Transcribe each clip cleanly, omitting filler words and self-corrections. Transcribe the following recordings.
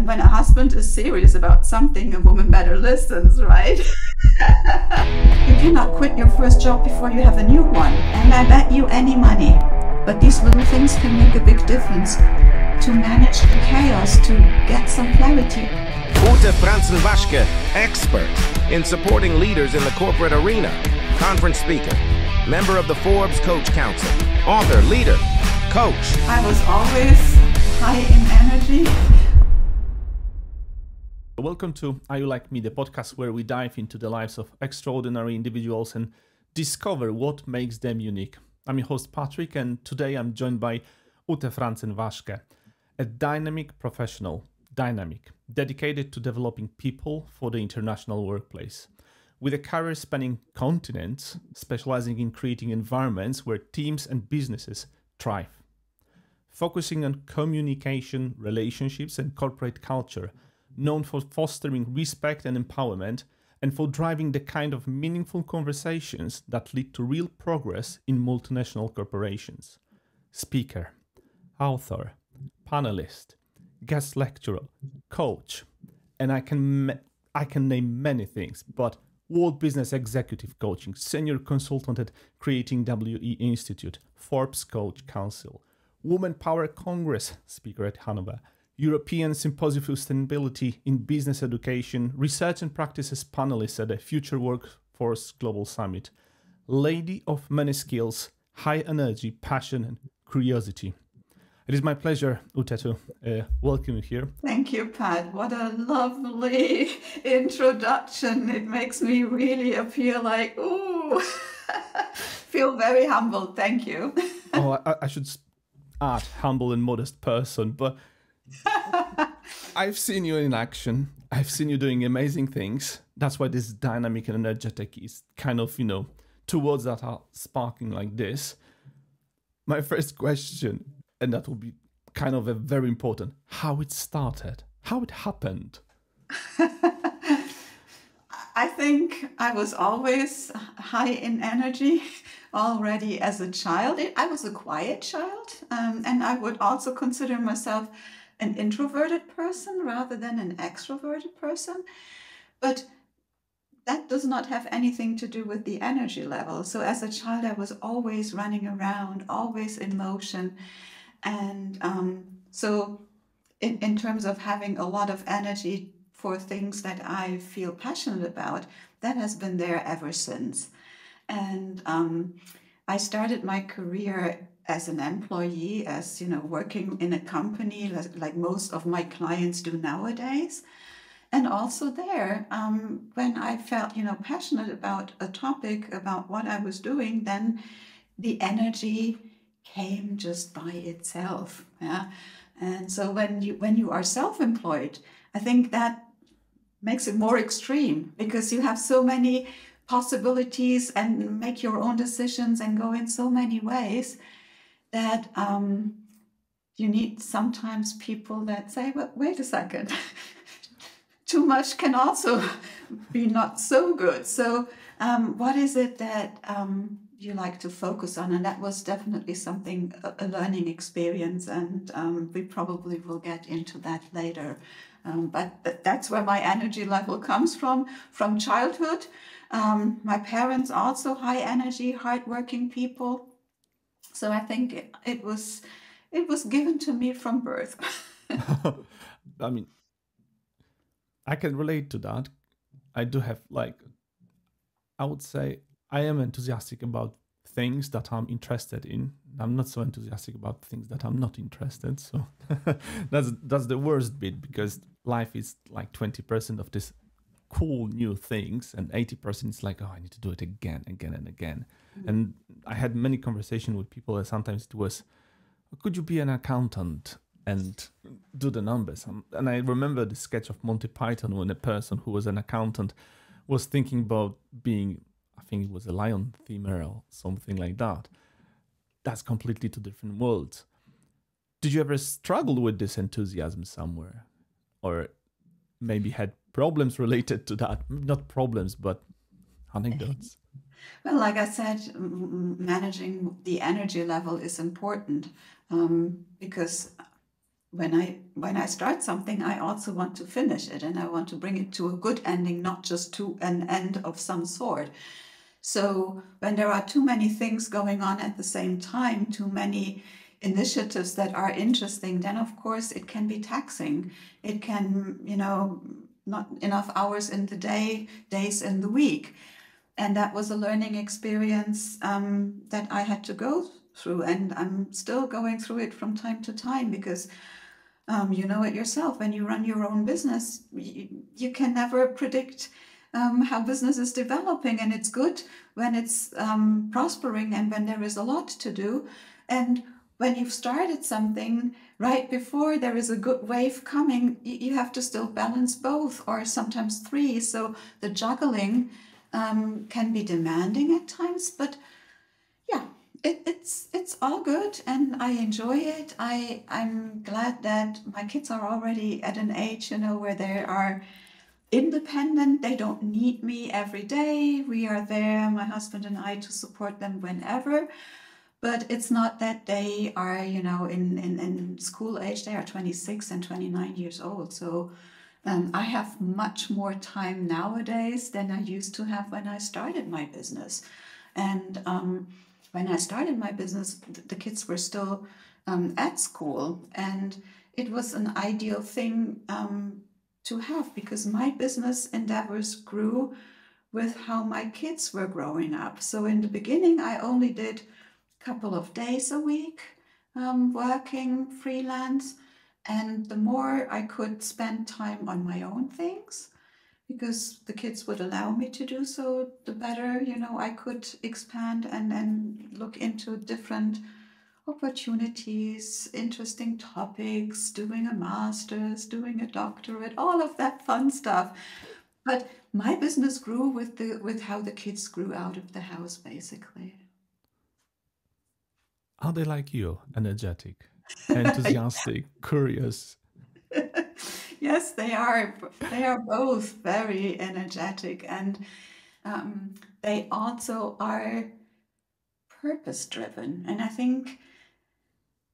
when a husband is serious about something, a woman better listens, right? You cannot quit your first job before you have a new one, and I bet you any money. But these little things can make a big difference to manage the chaos, to get some clarity. Ute Franzen-Waschke, expert in supporting leaders in the corporate arena, conference speaker, member of the Forbes Coach Council, author, leader, coach. I was always high in energy. Welcome to Are You Like Me, the podcast where we dive into the lives of extraordinary individuals and discover what makes them unique. I'm your host Patrick, and today I'm joined by Ute Franzen-Waschke, a dynamic professional, dedicated to developing people for the international workplace. With a career spanning continents, specializing in creating environments where teams and businesses thrive. Focusing on communication, relationships, and corporate culture, known for fostering respect and empowerment, and for driving the kind of meaningful conversations that lead to real progress in multinational corporations. Speaker, author, panelist, guest lecturer, coach, and I can name many things, but World Business Executive Coaching, Senior Consultant at Creating WE Institute, Forbes Coach Council, Women Power Congress Speaker at Hanover, European Symposium for Sustainability in Business Education, Research and Practices Panelist at the Future Workforce Global Summit, Lady of Many Skills, High Energy, Passion and Curiosity. It is my pleasure, Ute, to welcome you here. Thank you, Pat. What a lovely introduction. It makes me really appear like, ooh, feel very humbled. Thank you. Oh, I should add humble and modest person, but I've seen you in action. I've seen you doing amazing things. That's why this dynamic and energetic is kind of, towards that are sparking like this. My first question, and that will be kind of a very important, how it started, how it happened. I think I was always high in energy already as a child. I was a quiet child, and I would also consider myself an introverted person rather than an extroverted person. But that does not have anything to do with the energy level. So as a child, I was always running around, always in motion. And so in terms of having a lot of energy for things that I feel passionate about, that has been there ever since. And I started my career as an employee, as working in a company like most of my clients do nowadays. And also there, when I felt passionate about a topic, about what I was doing, then the energy came just by itself. Yeah. And so when you are self-employed, I think that makes it more extreme because you have so many possibilities and make your own decisions and go in so many ways that you need sometimes people that say, well, wait a second, too much can also be not so good. So what is it that you like to focus on? And that was definitely something, a learning experience, and we probably will get into that later. But that's where my energy level comes from childhood. My parents also high energy, hardworking people. So I think it was given to me from birth. I mean, I can relate to that. I do have I would say I am enthusiastic about things that I'm interested in. I'm not so enthusiastic about things that I'm not interested. So that's the worst bit, because life is like 20% of this cool new things and 80% is like, oh, I need to do it again and again. Mm-hmm. And I had many conversations with people, and sometimes it was, could you be an accountant and do the numbers? And I remember the sketch of Monty Python when a person who was an accountant was thinking about being, I think it was a lion tamer or something like that. That's completely two different worlds. Did you ever struggle with this enthusiasm somewhere? Or maybe had problems related to that? Not problems, but anecdotes. Well, like I said, managing the energy level is important because when I start something, I also want to finish it, and I want to bring it to a good ending, not just to an end of some sort. So when there are too many things going on at the same time, too many initiatives that are interesting, then of course it can be taxing. It can, not enough hours in the day, days in the week. And that was a learning experience that I had to go through, and I'm still going through it from time to time, because you know it yourself, when you run your own business, you can never predict how business is developing, and it's good when it's prospering and when there is a lot to do. And when you've started something, right before there is a good wave coming, you have to still balance both, or sometimes three. So the juggling can be demanding at times, but yeah, it's all good, and I enjoy it. I'm glad that my kids are already at an age, where they are independent. They don't need me every day. We are there, my husband and I, to support them whenever. But it's not that they are, in school age. They are 26 and 29 years old. So I have much more time nowadays than I used to have when I started my business. And when I started my business, the kids were still at school. And it was an ideal thing to have, because my business endeavors grew with how my kids were growing up. So in the beginning, I only did a couple of days a week working freelance. And the more I could spend time on my own things, because the kids would allow me to do so, the better, I could expand and then look into different opportunities, interesting topics, doing a master's, doing a doctorate, all of that fun stuff. But my business grew with how the kids grew out of the house, basically. Are they like you? Energetic, enthusiastic, curious? Yes, they are. They are both very energetic, and they also are purpose-driven. And I think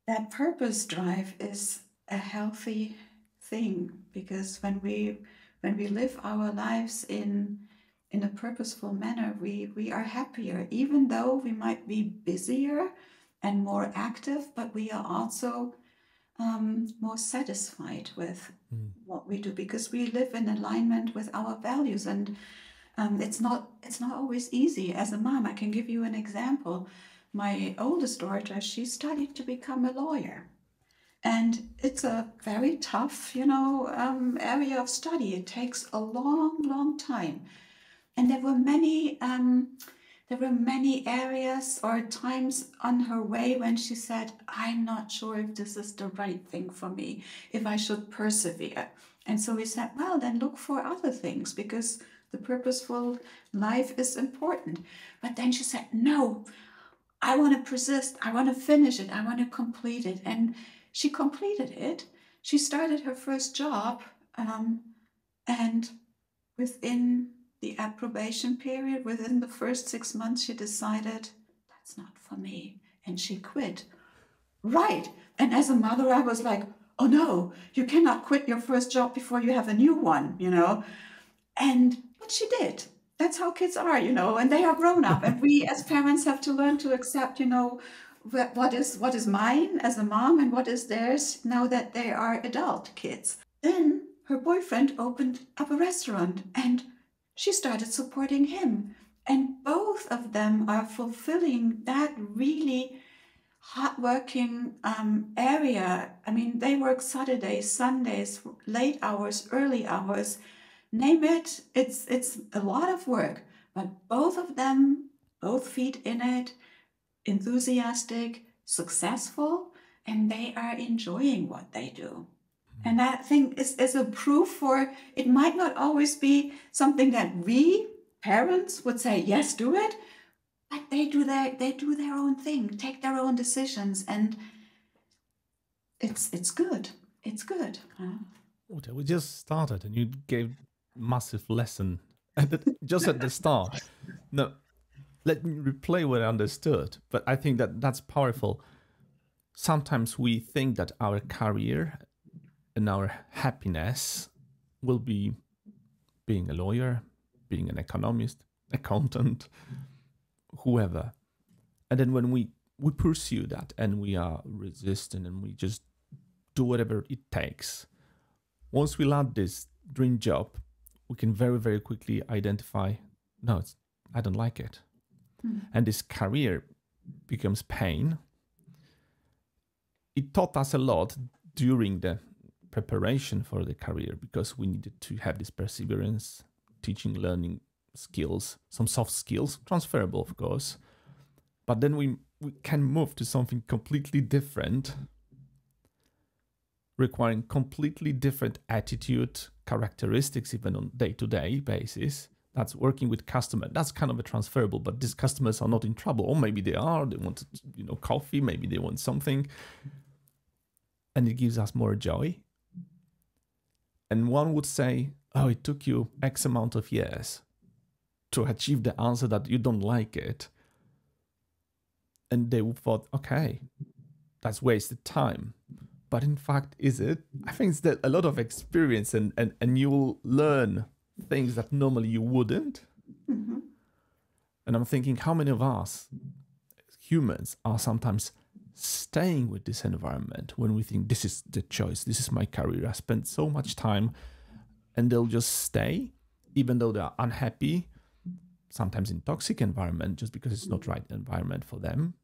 that purpose drive is a healthy thing, because when we live our lives in a purposeful manner, we are happier, even though we might be busier and more active, but we are also more satisfied with what we do, because we live in alignment with our values. And it's not always easy. As a mom, I can give you an example. My oldest daughter, she studied to become a lawyer, and it's a very tough, area of study. It takes a long, long time, and there were many areas or times on her way when she said, I'm not sure if this is the right thing for me, if I should persevere. And so we said, well, then look for other things, because the purposeful life is important. But then she said, no, I want to persist. I want to finish it. I want to complete it. And she completed it. She started her first job, and within the approbation period, within the first 6 months, she decided, that's not for me, and she quit. Right. And as a mother, I was like, oh no, you cannot quit your first job before you have a new one, but she did. That's how kids are, and they are grown up, and we as parents have to learn to accept, what is mine as a mom and what is theirs now that they are adult kids. Then her boyfriend opened up a restaurant, and she started supporting him. And both of them are fulfilling that really hardworking area. I mean, they work Saturdays, Sundays, late hours, early hours, name it. It's a lot of work, but both of them, both feet in it, enthusiastic, successful, and they are enjoying what they do. And that thing is a proof for, it might not always be something that we parents would say, yes, do it, but they do their own thing, take their own decisions, and it's good. It's good. Ute, we just started and you gave massive lesson just at the start. Now, let me replay what I understood, but I think that that's powerful. Sometimes we think that our career and our happiness will be being a lawyer, being an economist, accountant, whoever. And then when we pursue that and we are resistant and we just do whatever it takes, once we land this dream job, we can very, very quickly identify, no, I don't like it. And this career becomes pain. It taught us a lot during the preparation for the career because we needed to have this perseverance, teaching, learning skills, some soft skills, transferable, of course. But then we can move to something completely different, requiring completely different attitude, characteristics, even on day-to-day basis. That's working with customer. That's kind of a transferable, but these customers are not in trouble. Or maybe they are. They want, coffee. Maybe they want something. And it gives us more joy. And one would say, oh, it took you X amount of years to achieve the answer that you don't like it. And they would thought, okay, that's wasted time. But in fact, is it? I think it's that a lot of experience and you will learn things that normally you wouldn't. Mm-hmm. And I'm thinking, how many of us humans are sometimes staying with this environment when we think this is the choice, this is my career, I spent so much time, and they'll just stay even though they're unhappy, sometimes in toxic environment, just because it's not right environment for them.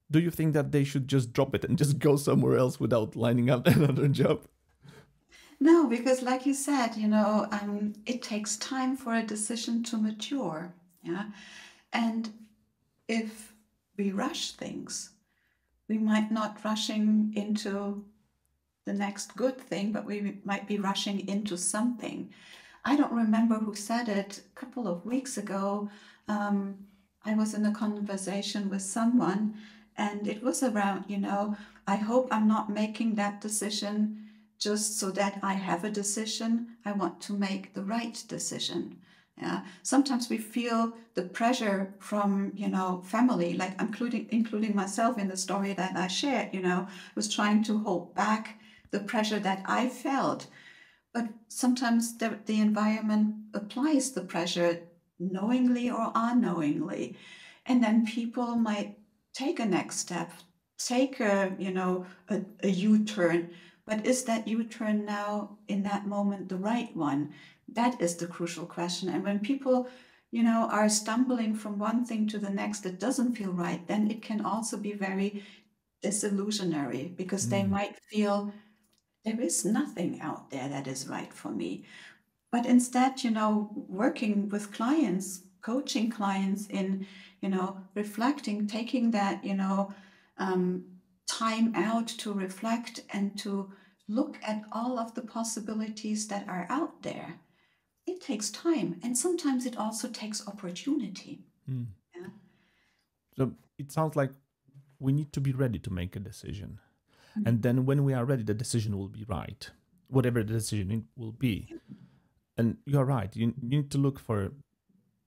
Do you think that they should just drop it and just go somewhere else without lining up another job? No, because like you said, it takes time for a decision to mature. Yeah. And if we rush things, we might not rushing into the next good thing, but we might be rushing into something. I don't remember who said it. A couple of weeks ago, I was in a conversation with someone, and it was around, I hope I'm not making that decision just so that I have a decision. I want to make the right decision. Yeah. Sometimes we feel the pressure from, family, like including myself in the story that I shared, was trying to hold back the pressure that I felt. But sometimes the environment applies the pressure knowingly or unknowingly. And then people might take a next step, take a U-turn. But is that U-turn now in that moment the right one? That is the crucial question. And when people, are stumbling from one thing to the next that doesn't feel right, then it can also be very disillusionary because they might feel there is nothing out there that is right for me. But instead, working with clients, coaching clients in, reflecting, taking that, time out to reflect and to look at all of the possibilities that are out there. It takes time, and sometimes it also takes opportunity. Yeah. So it sounds like we need to be ready to make a decision. And then when we are ready, the decision will be right, whatever the decision will be. And you're right, you need to look for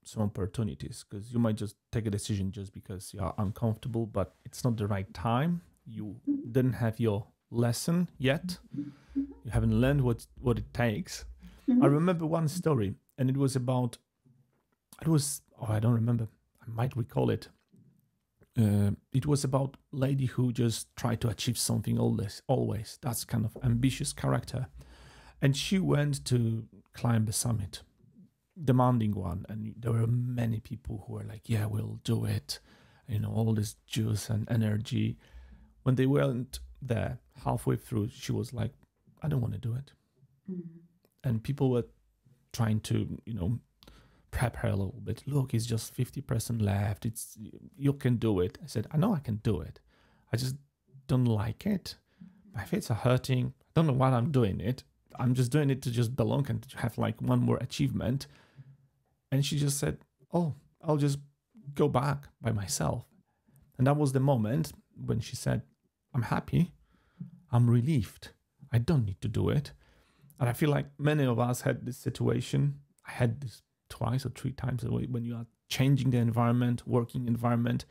some opportunities, because you might just take a decision just because you are uncomfortable, but it's not the right time. You didn't have your lesson yet. You haven't learned what it takes. I remember one story, and it was about, I don't remember, I might recall it. It was about a lady who just tried to achieve something always. That's kind of ambitious character. And she went to climb the summit, demanding one. And there were many people who were like, yeah, we'll do it. All this juice and energy. When they weren't there, halfway through, she was like, I don't want to do it. And people were trying to, prep her a little bit. Look, it's just 50% left. You can do it. I said, I know I can do it. I just don't like it. My feet are hurting. I don't know why I'm doing it. I'm just doing it to just belong and to have like one more achievement. And she just said, oh, I'll just go back by myself. And that was the moment when she said, I'm happy. I'm relieved. I don't need to do it. And I feel like many of us had this situation. I had this twice or three times when you are changing the environment, working environment,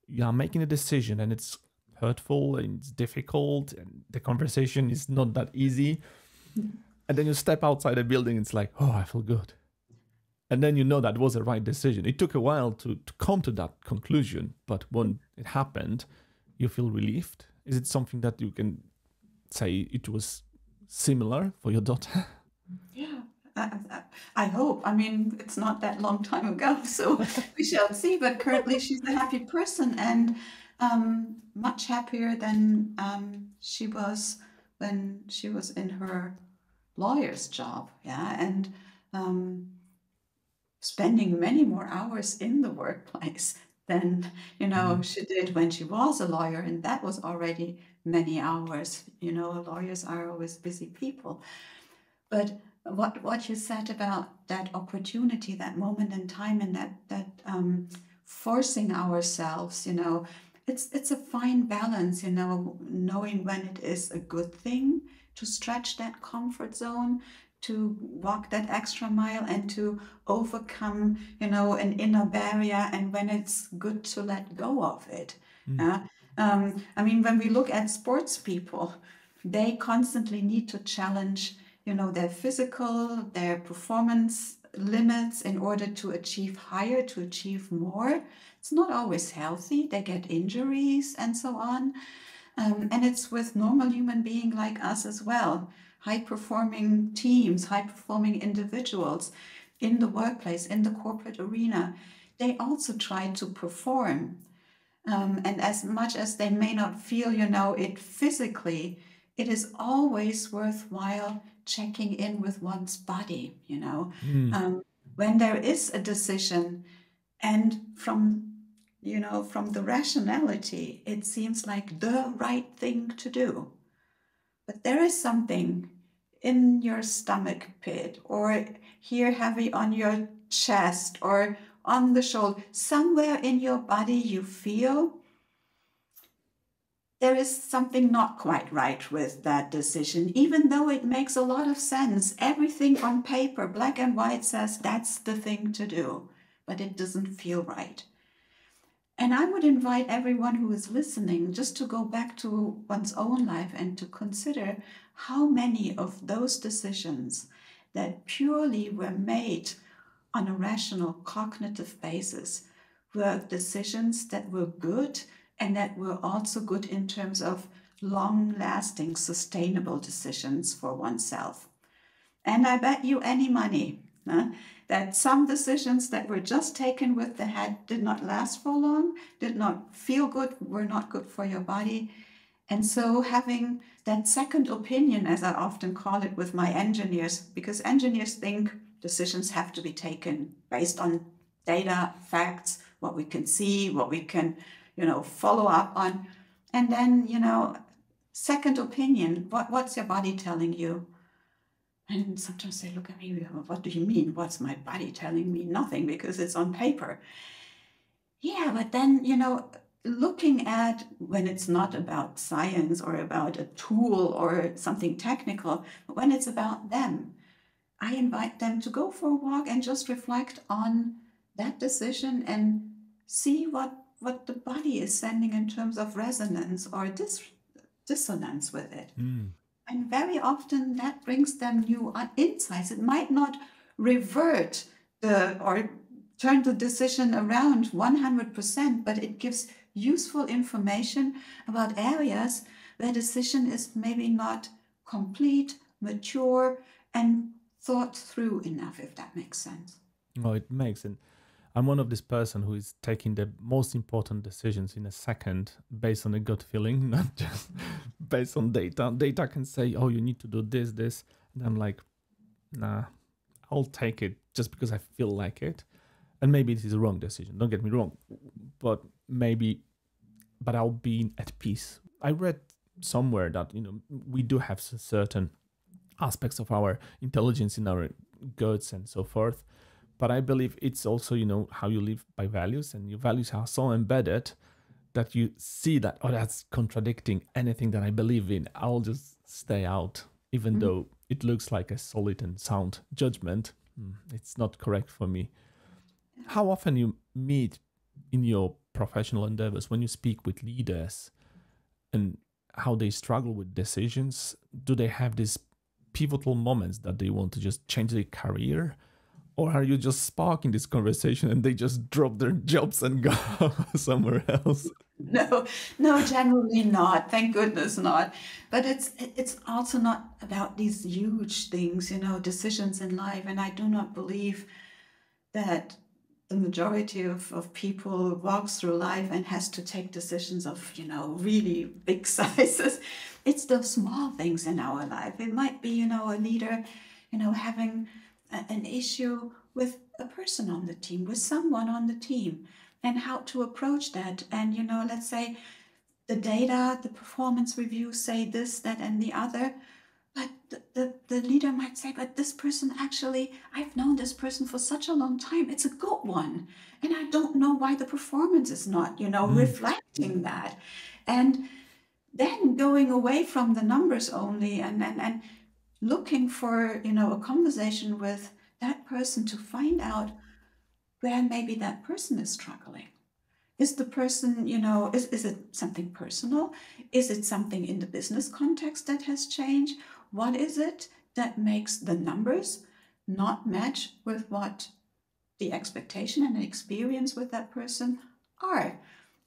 you are making a decision and it's hurtful and it's difficult and the conversation is not that easy. And then you step outside the building, it's like, oh, I feel good. And then you know that was the right decision. It took a while to come to that conclusion, but when it happened, you feel relieved. Is it something that you can say it was similar for your daughter? Yeah, I hope. I mean, it's not that long time ago, so we shall see. But currently, she's a happy person and much happier than she was when she was in her lawyer's job. Yeah, and spending many more hours in the workplace than she did when she was a lawyer, and that was already many hours. Lawyers are always busy people. But what you said about that opportunity, that moment in time, and that forcing ourselves, it's a fine balance, knowing when it is a good thing to stretch that comfort zone, to walk that extra mile and to overcome, an inner barrier, and when it's good to let go of it. I mean, when we look at sports people, they constantly need to challenge, their physical, their performance limits in order to achieve higher, to achieve more. It's not always healthy. They get injuries and so on. And it's with normal human beings like us as well. High-performing teams, high-performing individuals in the workplace, in the corporate arena, they also try to perform. And as much as they may not feel, it physically, it is always worthwhile checking in with one's body, when there is a decision, and from the rationality, it seems like the right thing to do. But there is something in your stomach pit, or here heavy on your chest, or on the shoulder, somewhere in your body you feel there is something not quite right with that decision, even though it makes a lot of sense. Everything on paper, black and white, says that's the thing to do, but it doesn't feel right. And I would invite everyone who is listening just to go back to one's own life and to consider how many of those decisions that purely were made on a rational cognitive basis were decisions that were good, and that were also good in terms of long-lasting, sustainable decisions for oneself. And I bet you any money that some decisions that were just taken with the head did not last for long, did not feel good, were not good for your body. And so having that second opinion, as I often call it with my engineers, because engineers think decisions have to be taken based on data, facts, what we can see, what we can follow up on. And then, second opinion, what's your body telling you? And sometimes they look at me, what do you mean? What's my body telling me? Nothing, because it's on paper. Yeah, but then, looking at when it's not about science or about a tool or something technical, but when it's about them, I invite them to go for a walk and just reflect on that decision and see what the body is sending in terms of resonance or dissonance with it. And very often that brings them new insights. It might not revert or turn the decision around 100%, but it gives useful information about areas where decision is maybe not complete, mature, and thought through enough, if that makes sense. Oh, it makes. And I'm one of this person who is taking the most important decisions in a second based on a gut feeling, not just based on data. Data can say, oh, you need to do this. And I'm like, nah, I'll take it just because I feel like it. And maybe it is a wrong decision. Don't get me wrong. But I'll be at peace. I read somewhere that, we do have certain aspects of our intelligence in our guts and so forth. But I believe it's also, how you live by values, and your values are so embedded that you see that, oh, that's contradicting anything that I believe in. I'll just stay out, even though it looks like a solid and sound judgment. It's not correct for me. How often you meet in your professional endeavors when you speak with leaders and how they struggle with decisions? Do they have these pivotal moments that they want to just change their career? Or are you just sparking this conversation and they just drop their jobs and go somewhere else? No, no, generally not. Thank goodness not. But it's also not about these huge things, decisions in life. And I do not believe that the majority of people walks through life and has to take decisions of, really big sizes. It's those small things in our life. It might be, a leader, having an issue with a person on the team, with someone on the team, and how to approach that. And, let's say the data, the performance reviews say this, that, and the other. But the leader might say, but this person actually, I've known this person for such a long time. It's a good one. And I don't know why the performance is not, reflecting that. And then going away from the numbers only and looking for, a conversation with that person to find out where maybe that person is struggling. Is the person, is it something personal? Is it something in the business context that has changed? What is it that makes the numbers not match with what the expectation and the experience with that person are?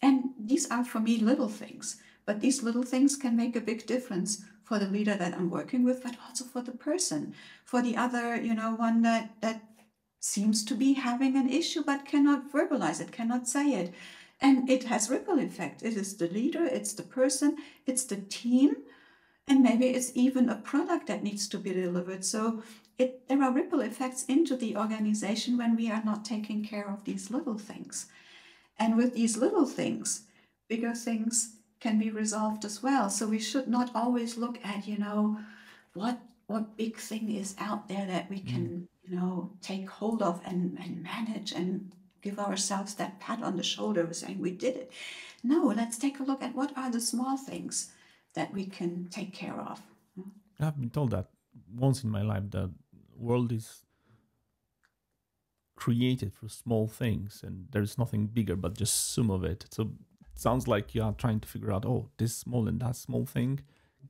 And these are, for me, little things. But these little things can make a big difference for the leader that I'm working with, but also for the person, for the other, one that seems to be having an issue but cannot verbalize it, cannot say it. And it has ripple effect. It is the leader, it's the person, it's the team, and maybe it's even a product that needs to be delivered. So there are ripple effects into the organization when we are not taking care of these little things. And with these little things, bigger things can be resolved as well. So we should not always look at, what big thing is out there that we can, take hold of and manage and give ourselves that pat on the shoulder saying we did it. No, let's take a look at what are the small things that we can take care of. I've been told that once in my life, the world is created through small things and there's nothing bigger but just sum of it. So it sounds like you are trying to figure out, this small and that small thing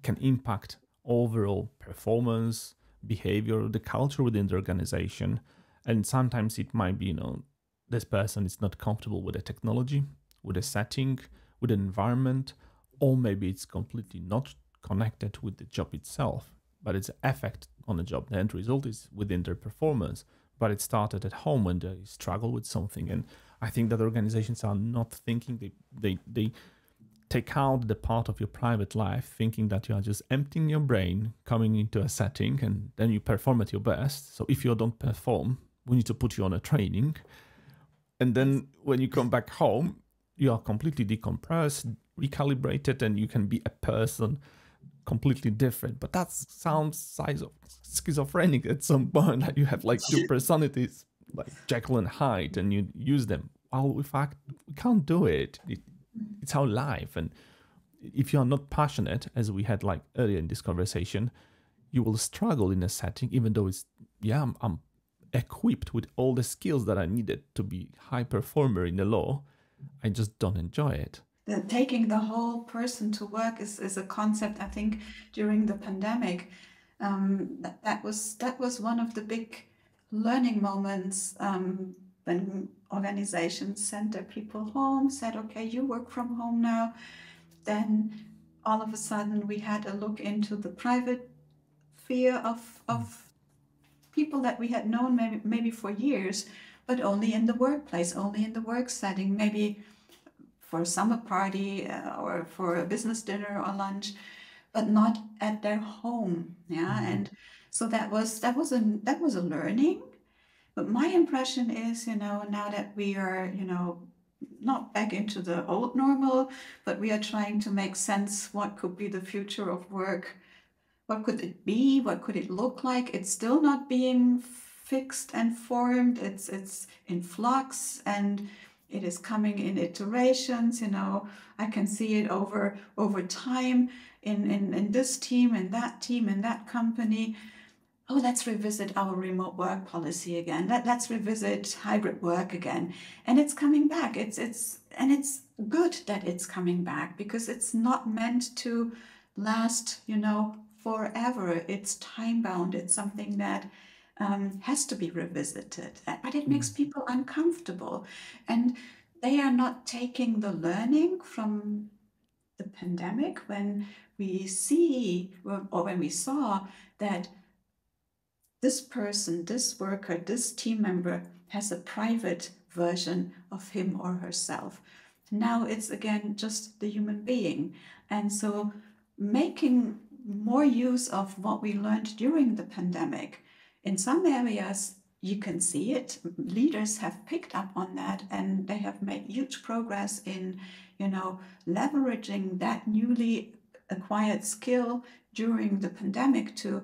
can impact overall performance, behavior, the culture within the organization. And sometimes it might be, this person is not comfortable with the technology, with the setting, with the environment, or maybe it's completely not connected with the job itself, but its effect on the job. The end result is within their performance, but it started at home when they struggle with something. And I think that organizations are not thinking, they take out the part of your private life, thinking that you are just emptying your brain, coming into a setting, and then you perform at your best. So if you don't perform, we need to put you on a training. And then when you come back home, you are completely decompressed, recalibrated, and you can be a person completely different. But that sounds schizophrenic at some point. Like you have like two personalities, like Jekyll and Hyde, and you use them. Well, in fact, we can't do it. It's our life. And if you are not passionate, as we had like earlier in this conversation, you will struggle in a setting, even though I'm equipped with all the skills that I needed to be high performer in the law. I just don't enjoy it. Taking the whole person to work is a concept, I think, during the pandemic. That was one of the big learning moments when organizations sent their people home, said, okay, you work from home now. Then all of a sudden we had a look into the private sphere of people that we had known maybe for years, but only in the workplace, only in the work setting, maybe for a summer party or for a business dinner or lunch, but not at their home. Yeah, and so that was a learning. But my impression is, now that we are, not back into the old normal, but we are trying to make sense what could be the future of work. What could it be? What could it look like? It's still not being fixed and formed. It's in flux and it is coming in iterations. I can see it over time in this team and that company. oh, let's revisit our remote work policy again. Let's revisit hybrid work again. And it's coming back. It's good that it's coming back, because it's not meant to last, forever. It's time bound. It's something that has to be revisited. But it makes people uncomfortable. And they are not taking the learning from the pandemic when we see, or when we saw that this person, this worker, this team member has a private version of him or herself. Now it's again just the human being. And so making more use of what we learned during the pandemic. In some areas, you can see it. Leaders have picked up on that, and they have made huge progress in, leveraging that newly acquired skill during the pandemic to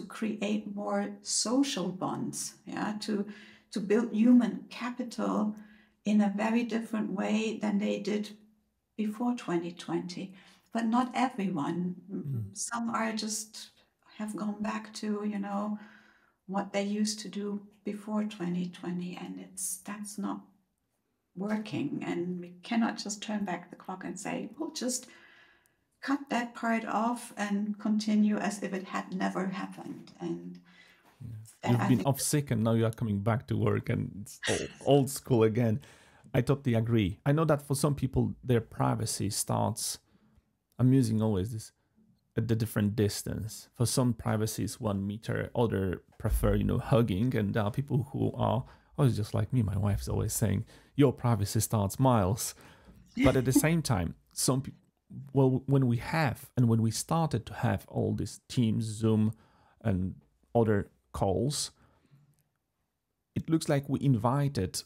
create more social bonds, to build human capital in a very different way than they did before 2020. But not everyone. Some have gone back to, what they used to do before 2020, and that's not working. And we cannot just turn back the clock and say, we'll just cut that part off and continue as if it had never happened. And you've been off sick and now you are coming back to work, and it's old school again. I totally agree. I know that for some people, their privacy starts, I'm using always this, at the different distance. For some, privacy is 1 meter. Other prefer, hugging. And there are people who are, it's just like me. My wife's always saying, your privacy starts miles. But at the same time, some people, when we started to have all these Teams, Zoom, and other calls, it looks like we invited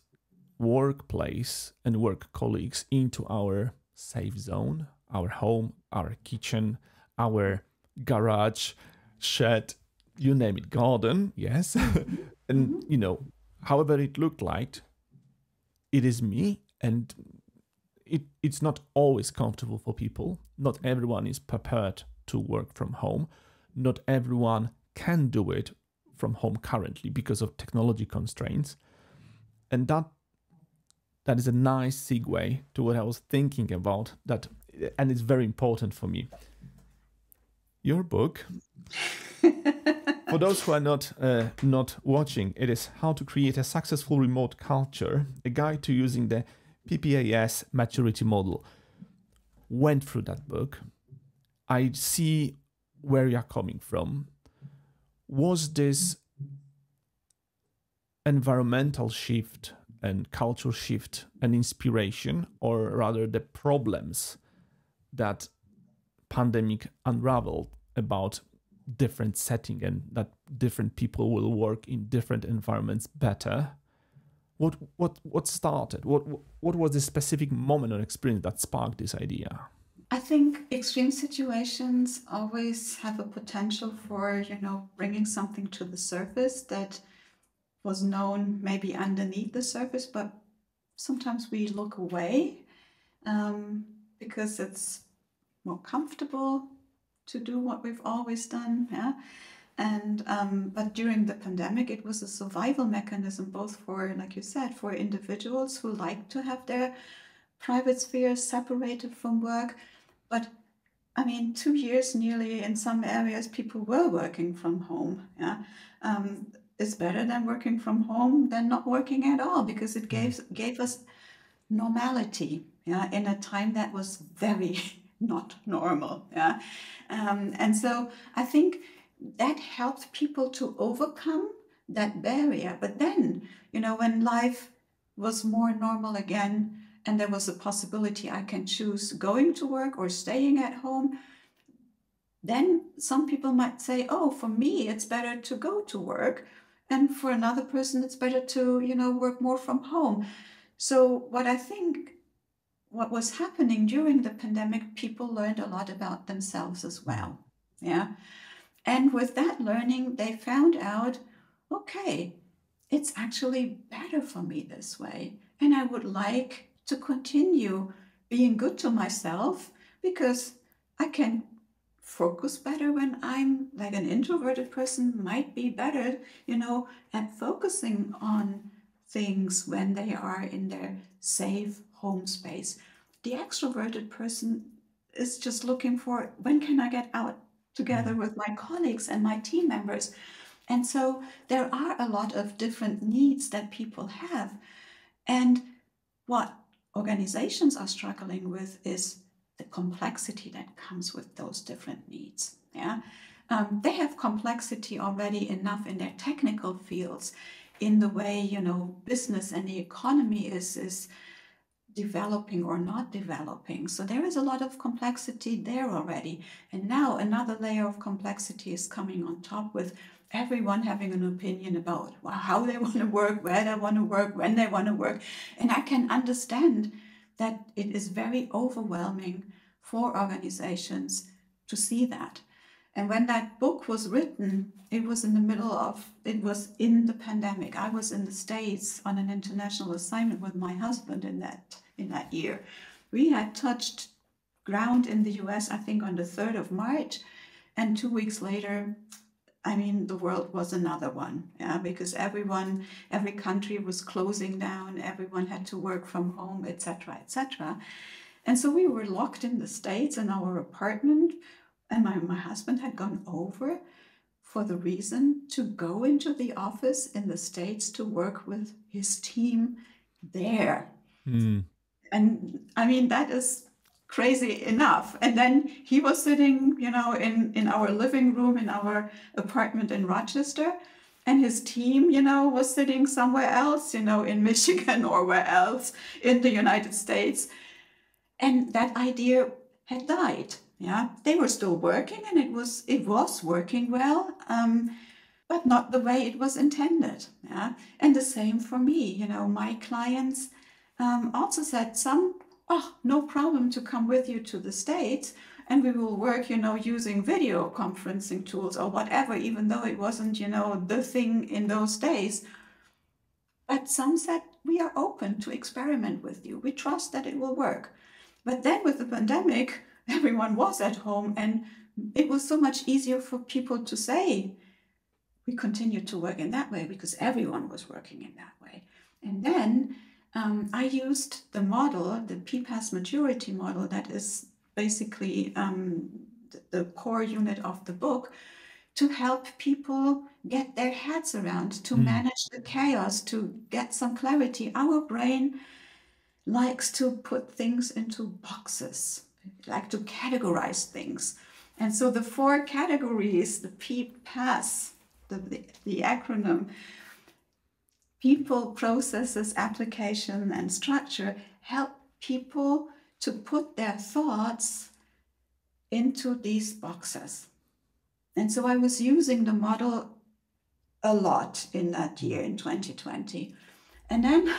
workplace and work colleagues into our safe zone, our home, our kitchen, our garage, shed, you name it, garden, yes. And, however it looked like, it is me, and it's not always comfortable for people. Not everyone is prepared to work from home. Not everyone can do it from home currently because of technology constraints. And that is a nice segue to what I was thinking about, that, and it's very important for me. Your book, for those who are not watching, it is How to Create a Successful Remote Culture, a guide to using the PPAS maturity model. Went through that book. I see where you're coming from. Was this environmental shift and cultural shift an inspiration, or rather the problems that pandemic unraveled about different setting and that different people will work in different environments better? What started? What was the specific moment or experience that sparked this idea? I think extreme situations always have a potential for, bringing something to the surface that was known maybe underneath the surface, but sometimes we look away because it's more comfortable to do what we've always done. Yeah. And but during the pandemic, it was a survival mechanism, both for, like you said, for individuals who like to have their private spheres separated from work. But 2 years nearly in some areas, people were working from home. Yeah. It's better than working from home than not working at all, because it gave us normality. Yeah, in a time that was very not normal. Yeah, and so I think that helped people to overcome that barrier. But then, when life was more normal again, and there was a possibility I can choose going to work or staying at home, then some people might say, oh, for me, it's better to go to work. And for another person, it's better to, work more from home. So what was happening during the pandemic, people learned a lot about themselves as well. Yeah. And with that learning, they found out, okay, it's actually better for me this way. And I would like to continue being good to myself, because I can focus better when I'm like an introverted person might be better, at focusing on things when they are in their safe home space. The extroverted person is just looking for, when can I get out together with my colleagues and my team members? And so there are a lot of different needs that people have. And what organizations are struggling with is the complexity that comes with those different needs. Yeah, they have complexity already enough in their technical fields, in the way business and the economy is developing or not developing. So there is a lot of complexity there already. And now another layer of complexity is coming on top, with everyone having an opinion about how they want to work, where they want to work, when they want to work. And I can understand that it is very overwhelming for organizations to see that. And when that book was written, it was in the pandemic. I was in the States on an international assignment with my husband in that year. We had touched ground in the US, I think, on the 3rd of March. And 2 weeks later, the world was another one, because every country was closing down, everyone had to work from home, etc., etc. And so we were locked in the States in our apartment, and my husband had gone over for the reason to go into the office in the States to work with his team there. And that is crazy enough. And then he was sitting, in our living room in our apartment in Rochester, and his team, was sitting somewhere else, in Michigan or where else in the United States. And that idea had died. Yeah, they were still working, and it was working well, but not the way it was intended. Yeah, and the same for me. My clients also said no problem to come with you to the States, and we will work, using video conferencing tools or whatever, even though it wasn't, the thing in those days. But some said, we are open to experiment with you. We trust that it will work. But then with the pandemic, everyone was at home, and it was so much easier for people to say, we continue to work in that way because everyone was working in that way. And then I used the model, the PPAS maturity model, that is basically the core unit of the book, to help people get their heads around, to manage the chaos, to get some clarity. Our brain likes to put things into boxes, like to categorize things. And so the 4 categories, the PPAS, the acronym, people, processes, application, and structure, help people to put their thoughts into these boxes. And so I was using the model a lot in that year, in 2020. And then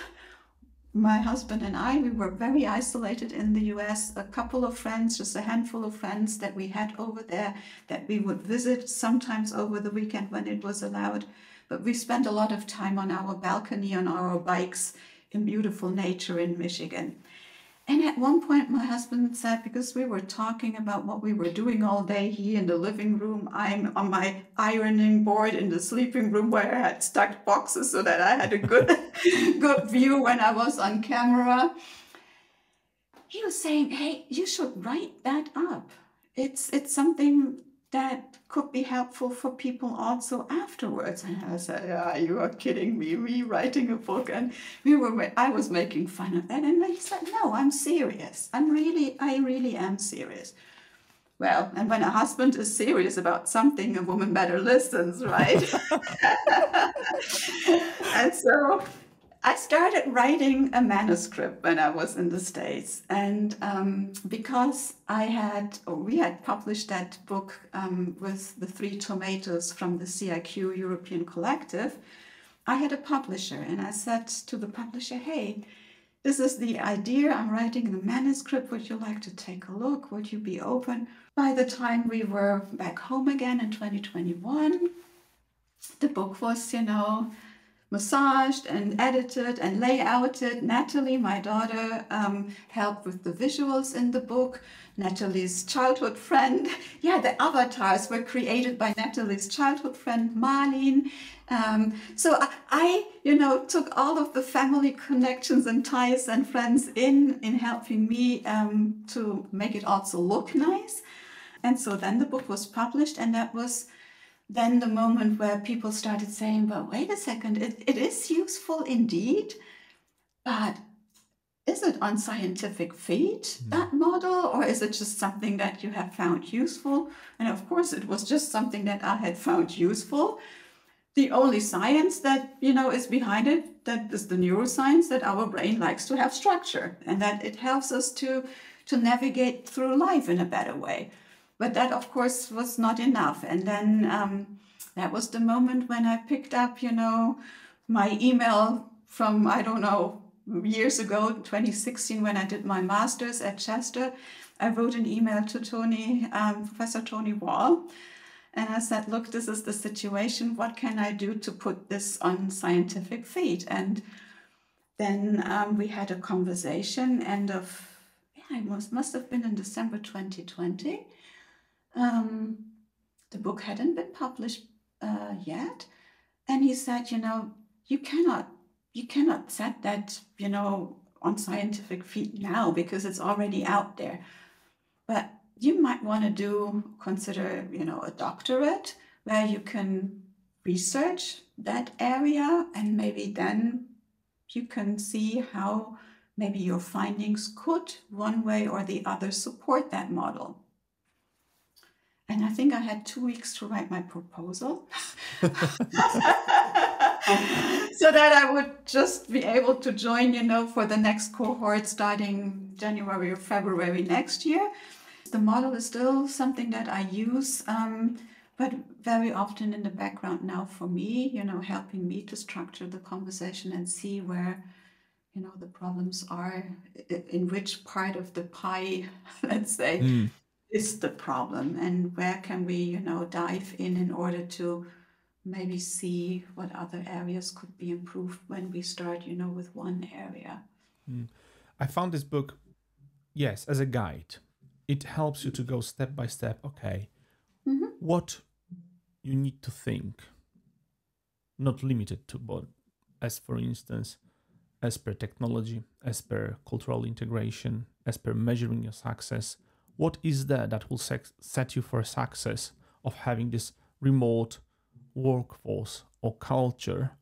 my husband and I, we were very isolated in the US. A couple of friends, just a handful of friends that we had over there that we would visit sometimes over the weekend when it was allowed. But we spent a lot of time on our balcony, on our bikes, in beautiful nature in Michigan. And at one point, my husband said, because we were talking about what we were doing all day, he in the living room, I'm on my ironing board in the sleeping room where I had stacked boxes so that I had a good view when I was on camera. He was saying, hey, you should write that up. It's something that could be helpful for people also afterwards. And I said, yeah, you are kidding me writing a book. And I was making fun of that. And he said, no, I'm serious. I really am serious. Well, and when a husband is serious about something, a woman better listens, right? And so I started writing a manuscript when I was in the States. And because we had published that book with the 3 tomatoes from the CIQ European Collective, I had a publisher. And I said to the publisher, hey, this is the idea. I'm writing the manuscript. Would you like to take a look? Would you be open? By the time we were back home again in 2021, the book was, massaged and edited and layouted. Natalie, my daughter, helped with the visuals in the book. Natalie's childhood friend. Yeah, the avatars were created by Natalie's childhood friend, Marlene. So I, took all of the family connections and ties and friends in helping me to make it also look nice. And so then the book was published, and that was then the moment where people started saying, but wait a second, it is useful indeed, but is it on scientific feet, that model, or is it just something that you have found useful? And of course, it was just something that I had found useful. The only science that, is behind it, that is the neuroscience, that our brain likes to have structure and that it helps us to navigate through life in a better way. But that, of course, was not enough. And then that was the moment when I picked up, my email from, I don't know, years ago, 2016, when I did my master's at Chester. I wrote an email to Professor Tony Wall. And I said, look, this is the situation. What can I do to put this on scientific feet? And then we had a conversation it must have been in December 2020. The book hadn't been published yet. And he said, you cannot set that, on scientific feet now because it's already out there. But you might want to consider, a doctorate where you can research that area, and maybe then you can see how maybe your findings could, one way or the other, support that model. And I think I had 2 weeks to write my proposal so that I would just be able to join, for the next cohort starting January or February next year. The model is still something that I use, but very often in the background now for me, helping me to structure the conversation and see where, the problems are, in which part of the pie, let's say, is the problem, and where can we, dive in order to maybe see what other areas could be improved when we start, with one area. I found this book, yes, as a guide. It helps you to go step by step. Okay, what you need to think, not limited to, but as for instance, as per technology, as per cultural integration, as per measuring your success, what is there that will set you for success of having this remote workforce or culture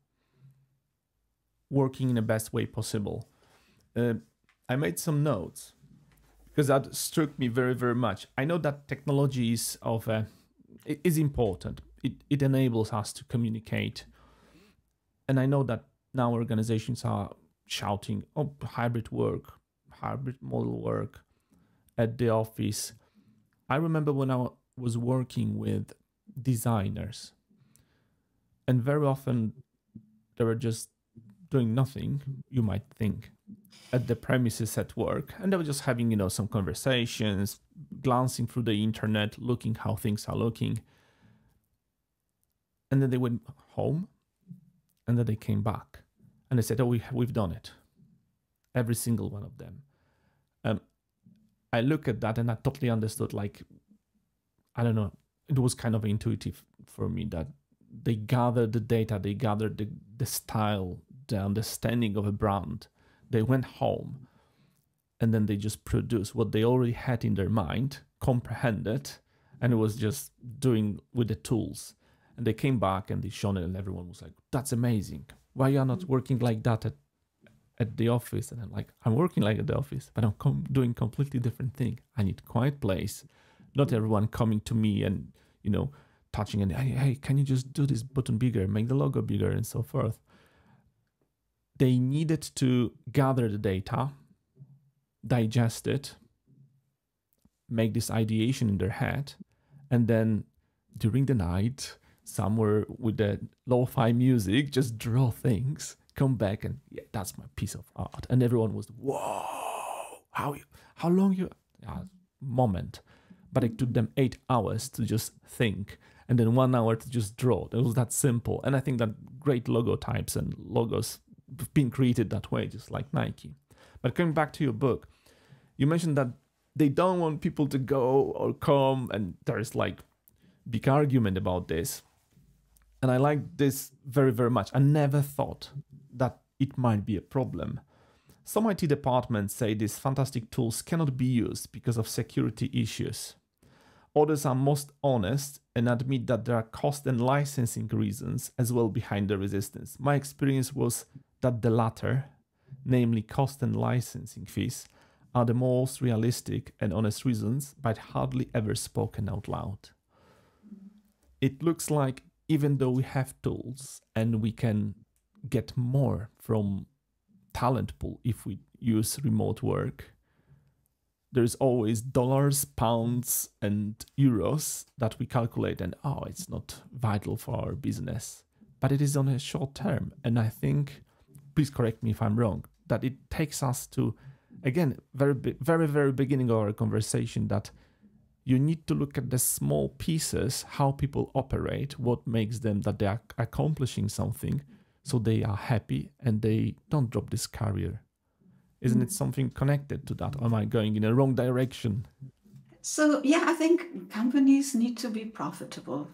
working in the best way possible? I made some notes because that struck me very, very much. I know that technology is important. It enables us to communicate. And I know that now organizations are shouting, oh, hybrid model work at the office. I remember when I was working with designers, and very often they were just doing nothing, you might think, at the premises at work, and they were just having, some conversations, glancing through the internet, looking how things are looking. And then they went home, and then they came back, and they said, oh, we've done it. Every single one of them. I look at that and I totally understood, I don't know, it was kind of intuitive for me that they gathered the data, they gathered the style, the understanding of a brand. They went home and then they just produced what they already had in their mind, comprehended, and it was just doing with the tools. And they came back and they showed it and everyone was like, that's amazing. Why are you not working like that at the office? And I'm like, I'm working like at the office, but I'm doing completely different thing. I need quiet place. Not everyone coming to me and, touching and, hey, can you just do this button bigger, make the logo bigger and so forth. They needed to gather the data, digest it, make this ideation in their head, and then during the night, somewhere with the lo-fi music, just draw things, come back and that's my piece of art. And everyone was, whoa, how long moment. But it took them 8 hours to just think and then 1 hour to just draw. It was that simple. And I think that great logo types and logos have been created that way, just like Nike. But coming back to your book, you mentioned that they don't want people to go or come, and there's like big argument about this. And I like this very, very much. I never thought that it might be a problem. Some IT departments say these fantastic tools cannot be used because of security issues. Others are most honest and admit that there are cost and licensing reasons as well behind the resistance. My experience was that the latter, namely cost and licensing fees, are the most realistic and honest reasons, but hardly ever spoken out loud. It looks like even though we have tools and we can get more from talent pool if we use remote work, there's always dollars, pounds, and euros that we calculate, and it's not vital for our business. But it is on a short term. And I think, please correct me if I'm wrong, that it takes us to, again, very, very beginning of our conversation, that you need to look at the small pieces, how people operate, what makes them that they are accomplishing something, so they are happy and they don't drop this career. Isn't it something connected to that? Or am I going in a wrong direction? So, yeah, I think companies need to be profitable.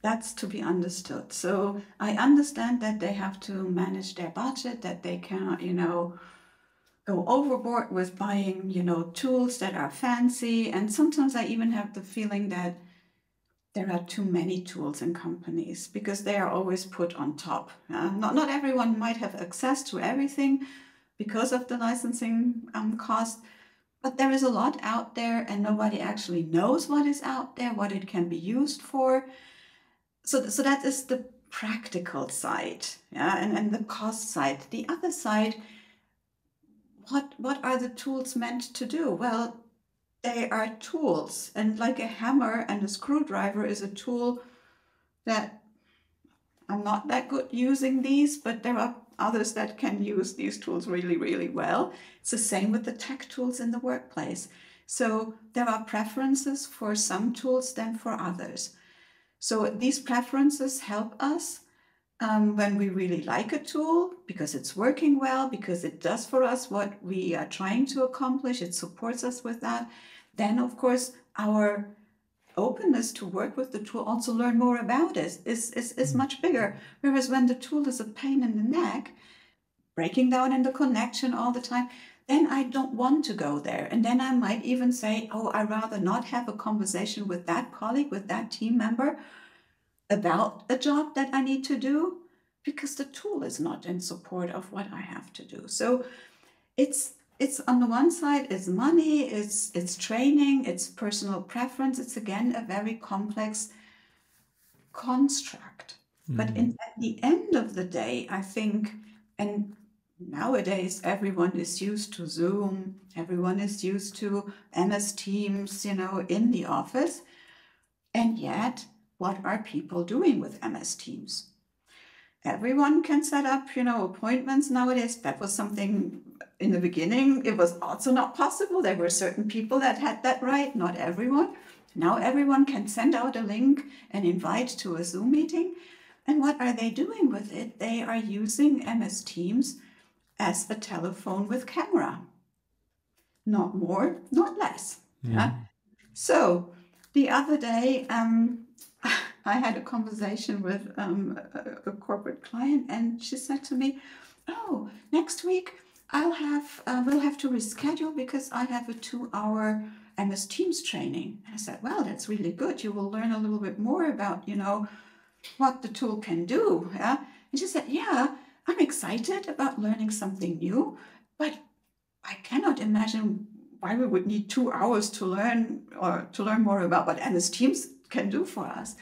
That's to be understood. So I understand that they have to manage their budget, that they cannot, go overboard with buying, tools that are fancy. And sometimes I even have the feeling that there are too many tools in companies because they are always put on top. Not everyone might have access to everything because of the licensing cost, but there is a lot out there and nobody actually knows what is out there, what it can be used for. So that is the practical side, and the cost side. The other side, what are the tools meant to do? Well, they are tools, and like a hammer and a screwdriver is a tool that I'm not that good using these, but there are others that can use these tools really, really well. It's the same with the tech tools in the workplace. So there are preferences for some tools than for others. So these preferences help us when we really like a tool, because it's working well, because it does for us what we are trying to accomplish, it supports us with that. Then, of course, our openness to work with the tool, also learn more about it, is much bigger. Whereas when the tool is a pain in the neck, breaking down in the connection all the time, then I don't want to go there. And then I might even say, I'd rather not have a conversation with that colleague, with that team member about a job that I need to do, because the tool is not in support of what I have to do. So it's on the one side, it's money, it's training, it's personal preference. It's again a very complex construct. But at the end of the day, I think, and nowadays everyone is used to Zoom, everyone is used to MS Teams, in the office. And yet, what are people doing with MS Teams? Everyone can set up, appointments nowadays. That was something in the beginning. It was also not possible. There were certain people that had that right, not everyone. Now everyone can send out a link and invite to a Zoom meeting. And what are they doing with it? They are using MS Teams as a telephone with camera. Not more, not less. Yeah. So the other day, I had a conversation with a corporate client, and she said to me, next week we'll have to reschedule because I have a 2-hour MS Teams training. And I said, well, that's really good. You will learn a little bit more about, what the tool can do. Yeah? And she said, yeah, I'm excited about learning something new, but I cannot imagine why we would need 2 hours to learn more about what MS Teams can do for us.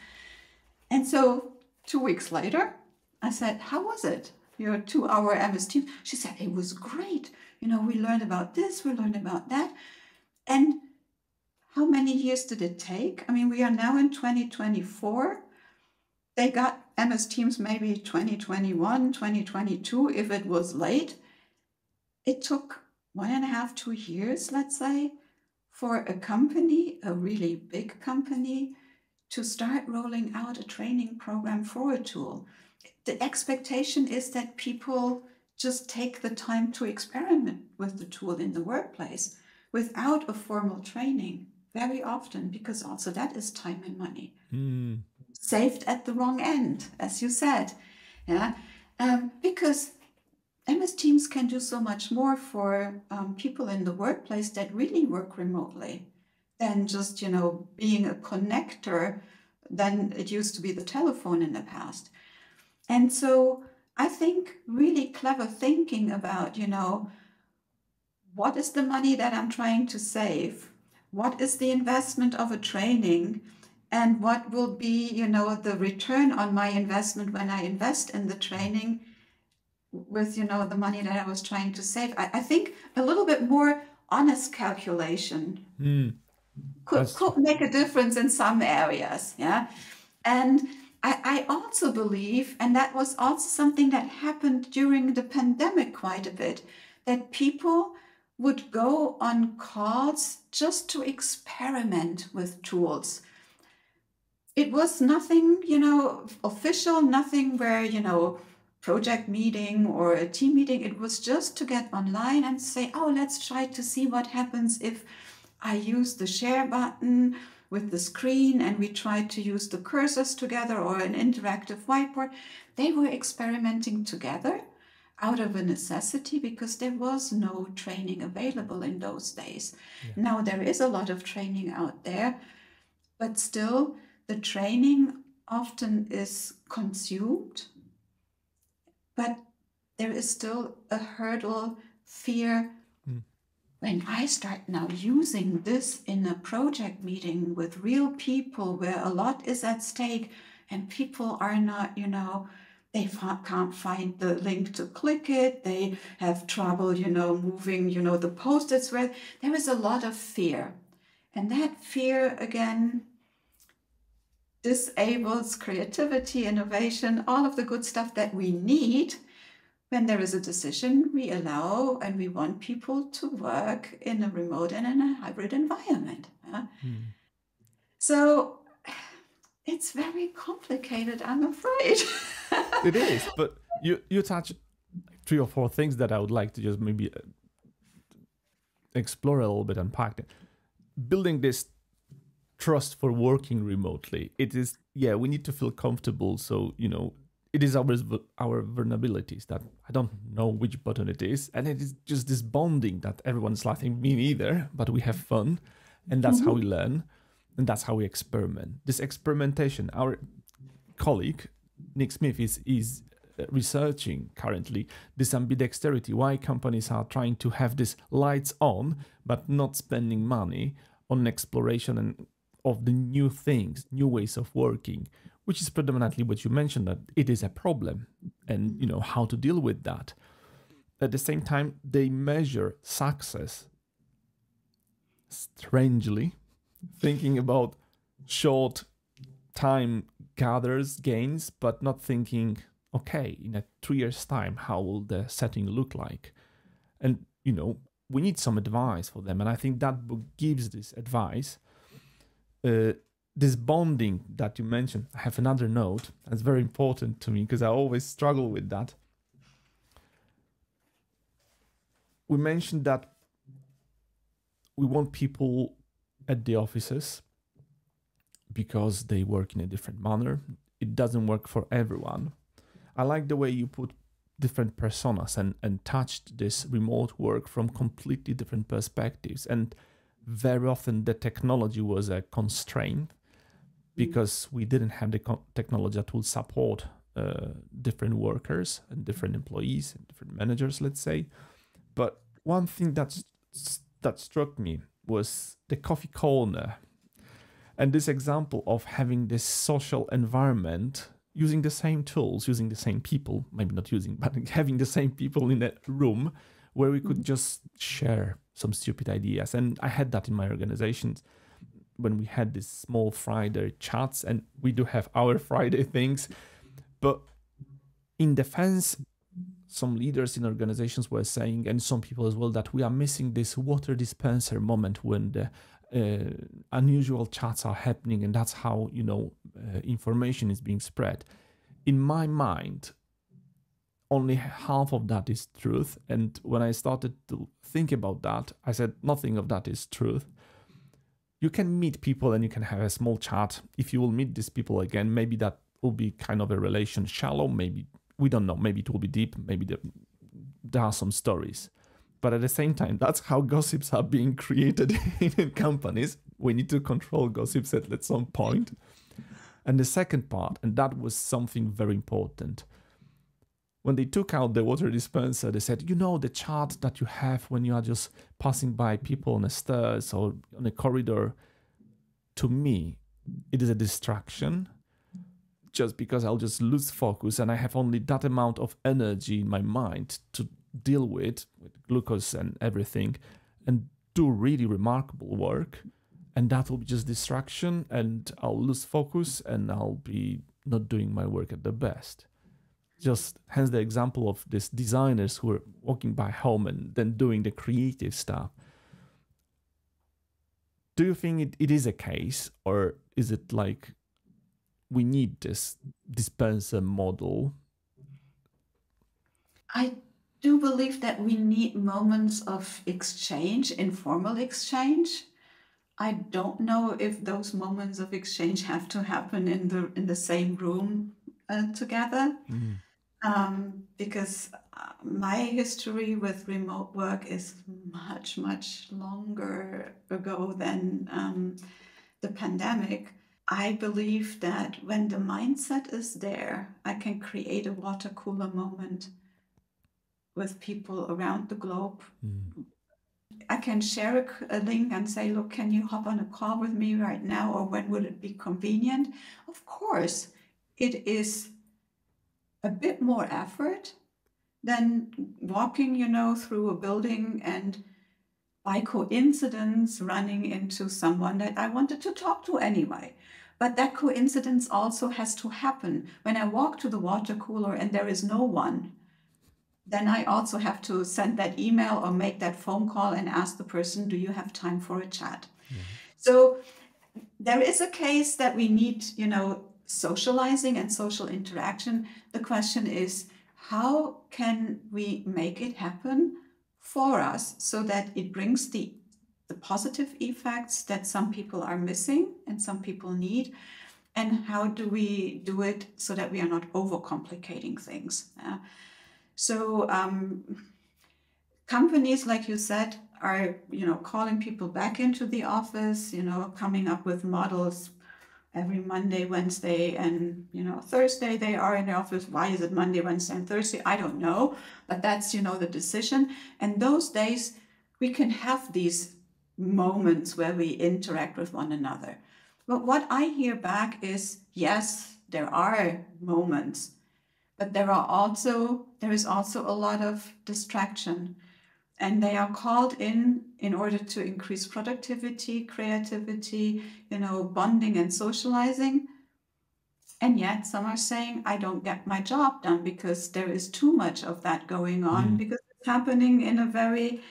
And so 2 weeks later, I said, how was it, your 2-hour MS Teams? She said, it was great. We learned about this, we learned about that. And how many years did it take? I mean, we are now in 2024. They got MS Teams maybe 2021, 2022, if it was late. It took 1.5, 2 years, let's say, for a company, a really big company, to start rolling out a training program for a tool. The expectation is that people just take the time to experiment with the tool in the workplace without a formal training very often, because also that is time and money. Saved at the wrong end, as you said. Yeah, because MS Teams can do so much more for people in the workplace that really work remotely than just, being a connector than it used to be the telephone in the past. And so I think really clever thinking about, what is the money that I'm trying to save? What is the investment of a training? And what will be, the return on my investment when I invest in the training with, the money that I was trying to save? I think a little bit more honest calculation could make a difference in some areas. Yeah. And I also believe, and that was also something that happened during the pandemic quite a bit, that people would go on calls just to experiment with tools. It was nothing, official, nothing where, project meeting or a team meeting. It was just to get online and say, oh, let's try to see what happens if I use the share button with the screen and we tried to use the cursors together or an interactive whiteboard. They were experimenting together out of a necessity because there was no training available in those days. Yeah. Now there is a lot of training out there, but still the training often is consumed, but there is still a hurdle, fear. When I start now using this in a project meeting with real people where a lot is at stake and people are not, they can't find the link to click it. They have trouble, moving, the post-its where there is a lot of fear. And that fear, again, disables creativity, innovation, all of the good stuff that we need. When there is a decision, we allow and we want people to work in a remote and in a hybrid environment. So it's very complicated, I'm afraid. It is, but you touch 3 or 4 things that I would like to just maybe explore a little bit, unpack it. Building this trust for working remotely, it is, we need to feel comfortable. So, it is our vulnerabilities that I don't know which button it is. And it is just this bonding that everyone's laughing, me neither, but we have fun. And that's how we learn. And that's how we experiment. This experimentation, our colleague, Nick Smith, is researching currently this ambidexterity, why companies are trying to have this lights on, but not spending money on exploration and of the new things, new ways of working, which is predominantly what you mentioned, that it is a problem and, how to deal with that. At the same time, they measure success, strangely, thinking about short time gains, but not thinking, okay, in a 3 years' time, how will the setting look like? And, we need some advice for them. And I think that book gives this advice. This bonding that you mentioned, I have another note that's very important to me because I always struggle with that. We mentioned that we want people at the offices because they work in a different manner. It doesn't work for everyone. I like the way you put different personas and touched this remote work from completely different perspectives. And very often the technology was a constraint because we didn't have the technology that will support different workers and different employees and different managers, let's say. But one thing that struck me was the coffee corner and this example of having this social environment using the same tools, using the same people, maybe not using, but having the same people in a room where we could just share some stupid ideas. And I had that in my organizations when we had these small Friday chats, and we do have our Friday things. But in defense, some leaders in organizations were saying, and some people as well, that we are missing this water dispenser moment when the unusual chats are happening, and that's how, information is being spread. In my mind, only half of that is truth. And when I started to think about that, I said nothing of that is truth. You can meet people and you can have a small chat. If you will meet these people again, maybe that will be kind of a relation, shallow, maybe, we don't know, maybe it will be deep, maybe there are some stories. But at the same time, that's how gossips are being created in companies. We need to control gossips at some point. And the second part, and that was something very important, when they took out the water dispenser, they said, the chat that you have when you are just passing by people on the stairs or on a corridor, to me, it is a distraction, just because I'll just lose focus and I have only that amount of energy in my mind to deal with glucose and everything and do really remarkable work. And that will be just distraction, and I'll lose focus and I'll be not doing my work at the best. Just hence the example of these designers who are walking by home and then doing the creative stuff. Do you think it is a case, or is it like we need this dispenser model? I do believe that we need moments of exchange, informal exchange. I don't know if those moments of exchange have to happen in the same room together. Mm. Because my history with remote work is much, much longer ago than the pandemic. I believe that when the mindset is there, I can create a water cooler moment with people around the globe. Mm. I can share a link and say, look, can you hop on a call with me right now, or when would it be convenient? Of course, it is a bit more effort than walking, through a building and by coincidence running into someone that I wanted to talk to anyway. But that coincidence also has to happen. When I walk to the water cooler and there is no one, then I also have to send that email or make that phone call and ask the person, do you have time for a chat? Mm-hmm. So there is a case that we need, socializing and social interaction. The question is, how can we make it happen for us so that it brings the positive effects that some people are missing and some people need? And how do we do it so that we are not overcomplicating things? So companies, like you said, are, calling people back into the office, coming up with models. Every Monday, Wednesday, and Thursday they are in the office. Why is it Monday, Wednesday, and Thursday? I don't know, but that's the decision. And those days we can have these moments where we interact with one another. But what I hear back is, yes, there are moments, but there is also a lot of distraction. And they are called in order to increase productivity, creativity, bonding and socializing. And yet some are saying, I don't get my job done because there is too much of that going on, because it's happening in a very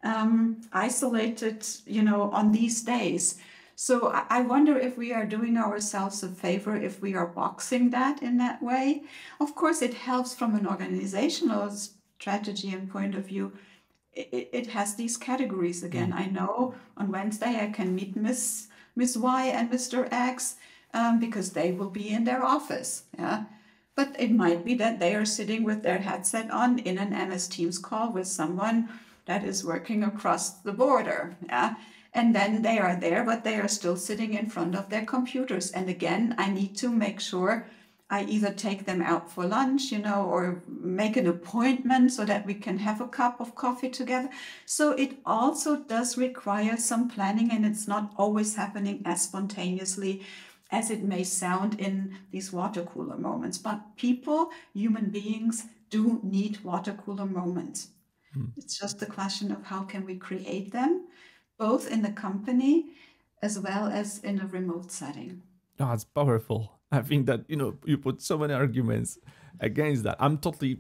isolated, on these days. So I wonder if we are doing ourselves a favor if we are boxing that in that way. Of course, it helps from an organizational strategy and point of view. It has these categories again. I know on Wednesday I can meet Miss Y and Mr. X because they will be in their office. Yeah, but it might be that they are sitting with their headset on in an MS Teams call with someone that is working across the border. Yeah, and then they are there, but they are still sitting in front of their computers. And again, I need to make sure I either take them out for lunch, or make an appointment so that we can have a cup of coffee together. So it also does require some planning, and it's not always happening as spontaneously as it may sound in these water cooler moments. But people, human beings, do need water cooler moments. It's just a question of how can we create them, both in the company as well as in a remote setting. Oh, it's powerful. I think that, you put so many arguments against that. I'm totally,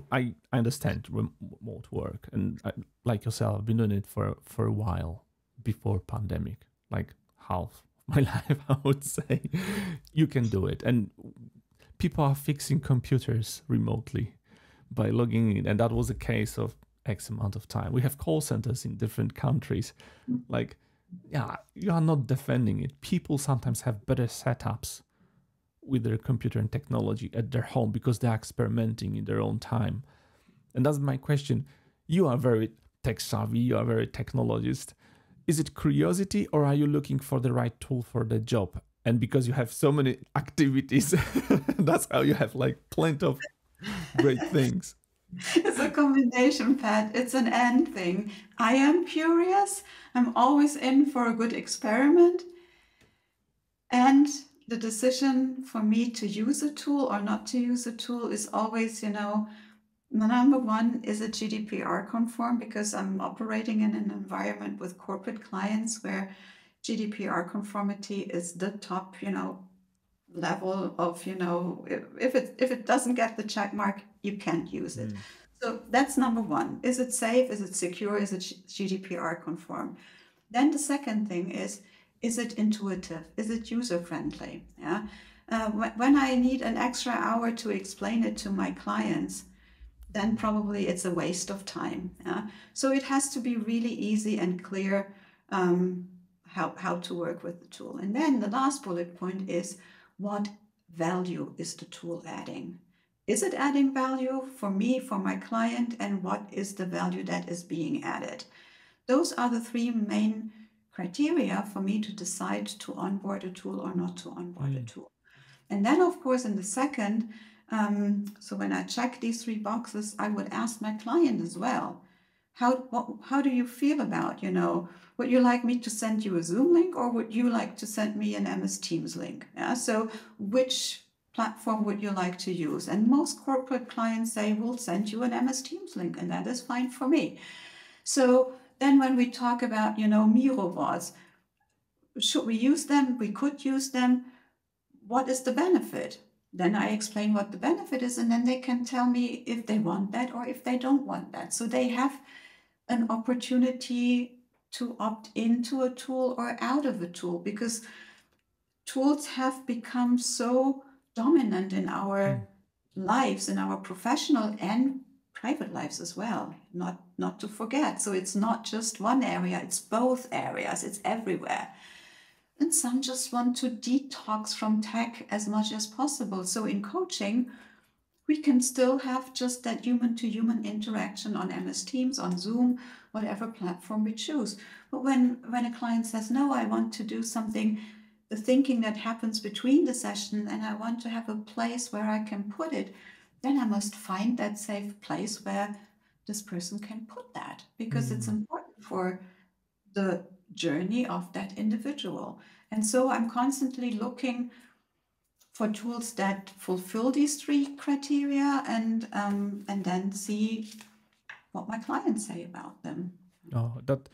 I understand remote work. And like yourself, I've been doing it for a while before pandemic. like half of my life, I would say. You can do it. And people are fixing computers remotely by logging in. And that was a case of X amount of time. We have call centers in different countries. Like, yeah, you are not defending it. People sometimes have better setups with their computer and technology at their home because they're experimenting in their own time. And that's my question. You are very tech savvy, you are very technologist. Is it curiosity, or are you looking for the right tool for the job? And because you have so many activities, that's how you have like plenty of great things. It's a combination, Pat. It's an and thing. I am curious. I'm always in for a good experiment. And the decision for me to use a tool or not to use a tool is always, number one, is it GDPR conform? Because I'm operating in an environment with corporate clients where GDPR conformity is the top, level of, if it doesn't get the check mark, you can't use it. So that's number one. Is it safe? Is it secure? Is it GDPR conform? Then the second thing is it intuitive? Is it user-friendly? Yeah. When I need an extra hour to explain it to my clients, then probably it's a waste of time. Yeah? So it has to be really easy and clear how to work with the tool. And then the last bullet point is, what value is the tool adding? Is it adding value for me, for my client, and what is the value that is being added? Those are the three main criteria for me to decide to onboard a tool or not to onboard a tool. And then, of course, in the second, so when I check these three boxes, I would ask my client as well, how do you feel about, would you like me to send you a Zoom link, or would you like to send me an MS Teams link? Yeah? So which platform would you like to use? And most corporate clients say, we'll send you an MS Teams link, and that is fine for me. So then when we talk about, Miro boards, should we use them? We could use them. What is the benefit? Then I explain what the benefit is, and then they can tell me if they want that or if they don't want that. So they have an opportunity to opt into a tool or out of a tool, because tools have become so dominant in our lives, in our professional and private lives as well, not to forget. So it's not just one area, it's both areas, it's everywhere. And some just want to detox from tech as much as possible. So in coaching, we can still have just that human-to-human interaction on MS Teams, on Zoom, whatever platform we choose. But when a client says, no, I want to do something, the thinking that happens between the session, and I want to have a place where I can put it, then I must find that safe place where this person can put that, because it's important for the journey of that individual. And so I'm constantly looking for tools that fulfill these three criteria, and then see what my clients say about them. Oh, that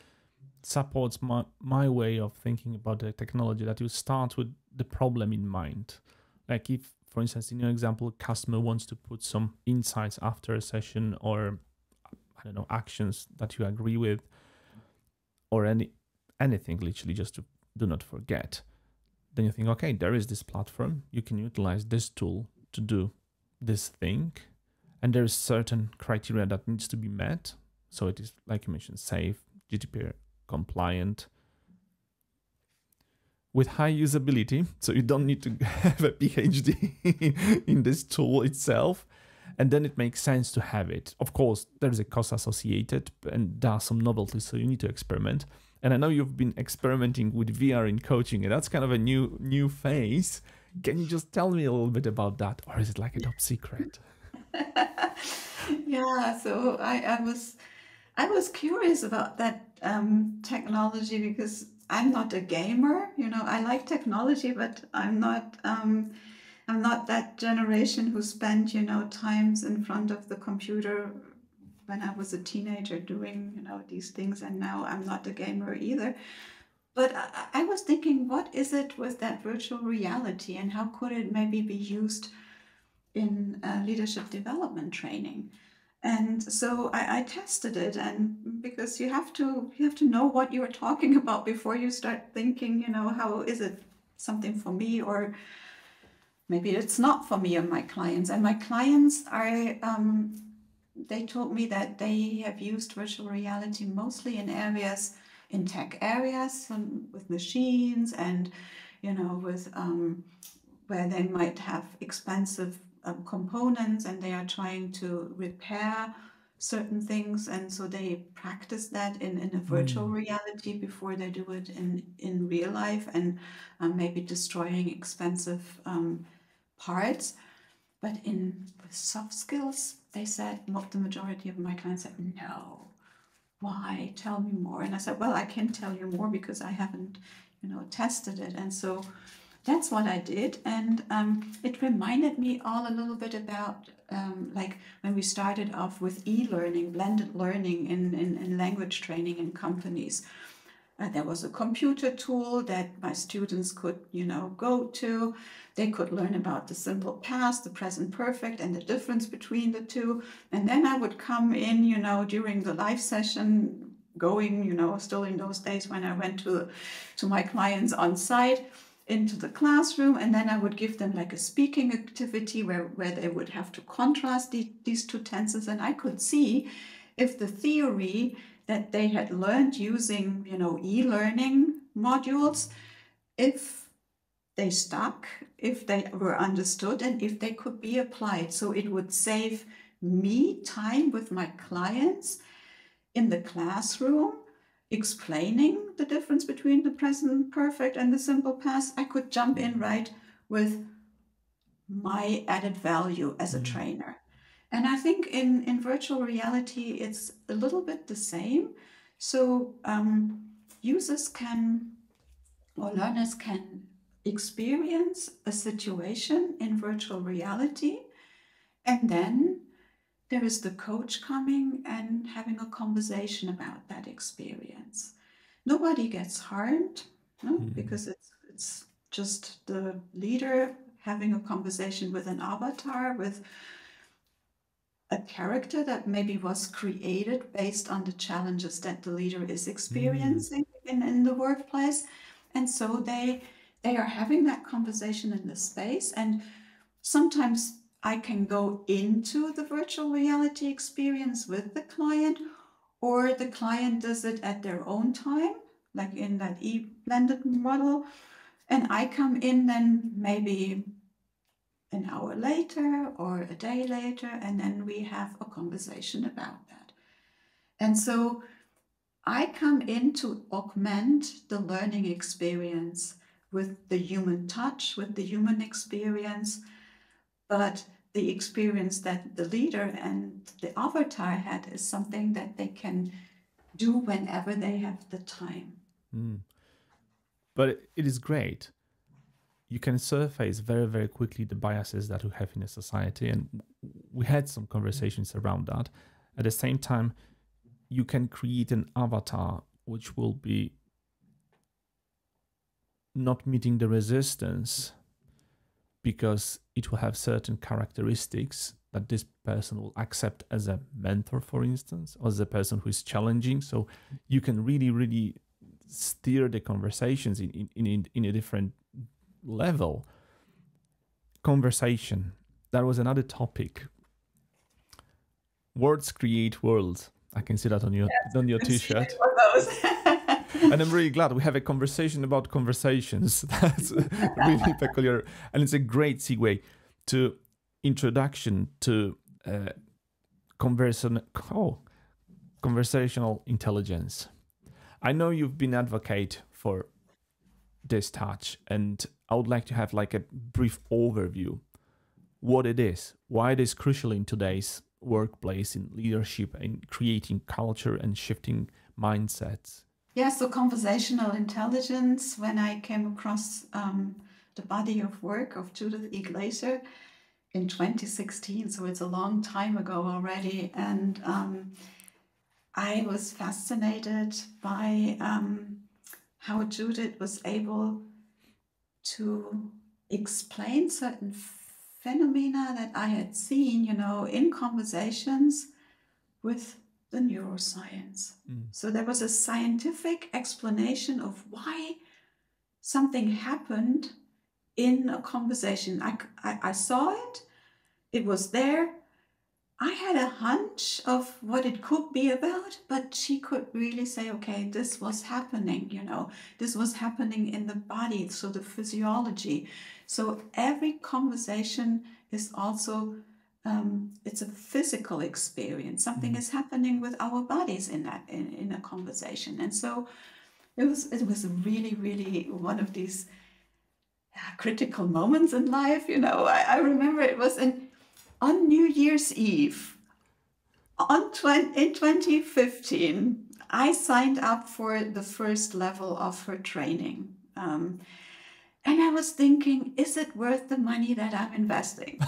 supports my way of thinking about the technology, that you start with the problem in mind. Like if, for instance, in your example, a customer wants to put some insights after a session, or actions that you agree with, or anything literally just to do not forget. Then you think, okay, there is this platform, you can utilize this tool to do this thing, and there is certain criteria that needs to be met. So it is, like you mentioned, safe, GDPR compliant, with high usability. So you don't need to have a PhD in this tool itself. And then it makes sense to have it. Of course, there's a cost associated, and there are some novelties, so you need to experiment. And I know you've been experimenting with VR in coaching, and that's kind of a new phase. Can you just tell me a little bit about that, or is it like a top secret? Yeah, so I was curious about that technology, because I'm not a gamer. I like technology, but I'm not that generation who spent times in front of the computer when I was a teenager doing these things, and now I'm not a gamer either. But I was thinking, what is it with that virtual reality, and how could it maybe be used in leadership development training? And so I tested it, and because you have to know what you're talking about before you start thinking, how is it something for me, or maybe it's not for me and my clients. And my clients are, they told me that they have used virtual reality mostly in areas, in tech areas, with machines and, with where they might have expensive components and they are trying to repair certain things, and so they practice that in a virtual reality before they do it in real life, and maybe destroying expensive parts. But with soft skills, they said, the majority of my clients said, no, why? Tell me more. And I said, well, I can tell you more because I haven't, tested it. And so that's what I did. And it reminded me all a little bit about like when we started off with e-learning, blended learning in language training in companies. There was a computer tool that my students could, go to. They could learn about the simple past, the present perfect, and the difference between the two. And then I would come in, during the live session, going, still in those days when I went to my clients on site, into the classroom, and then I would give them like a speaking activity where they would have to contrast these two tenses, and I could see if the theory that they had learned using, e-learning modules, if they stuck, if they were understood, and if they could be applied. So it would save me time with my clients in the classroom, explaining the difference between the present perfect and the simple past. I could jump in right with my added value as a trainer. And I think in virtual reality, it's a little bit the same. So users can, or learners can experience a situation in virtual reality, and then there is the coach coming and having a conversation about that experience. Nobody gets harmed, because it's just the leader having a conversation with an avatar, with a character that maybe was created based on the challenges that the leader is experiencing in the workplace. And so they are having that conversation in the space. And sometimes I can go into the virtual reality experience with the client, or the client does it at their own time, like in that blended model. And I come in then maybe an hour later or a day later, and then we have a conversation about that. And so I come in to augment the learning experience with the human touch, with the human experience, but the experience that the leader and the avatar had is something that they can do whenever they have the time. But it is great. You can surface very, very quickly the biases that we have in a society. And we had some conversations around that. At the same time, you can create an avatar which will be not meeting the resistance because it will have certain characteristics that this person will accept as a mentor, for instance, or as a person who is challenging. So you can really, really steer the conversations in a different level. Conversation, that was another topic. Words create worlds. I can see that on your t-shirt. And I'm really glad we have a conversation about conversations. That's really peculiar. And it's a great segue to introduction to conversational intelligence. I know you've been advocate for this touch, and I would like to have like a brief overview what it is, why it is crucial in today's workplace, in leadership, in creating culture and shifting mindsets. Yeah, so conversational intelligence, when I came across the body of work of Judith E. Glaser in 2016, so it's a long time ago already, and I was fascinated by how Judith was able to explain certain phenomena that I had seen, in conversations with the neuroscience. So there was a scientific explanation of why something happened in a conversation. I saw it, it was there. I had a hunch of what it could be about, but she could really say, okay, this was happening, this was happening in the body, so the physiology. So every conversation is also, it's a physical experience. Something is happening with our bodies in a conversation. And so it was really, really one of these critical moments in life. I remember it was on New Year's Eve, in 2015, I signed up for the first level of her training. And I was thinking, is it worth the money that I'm investing?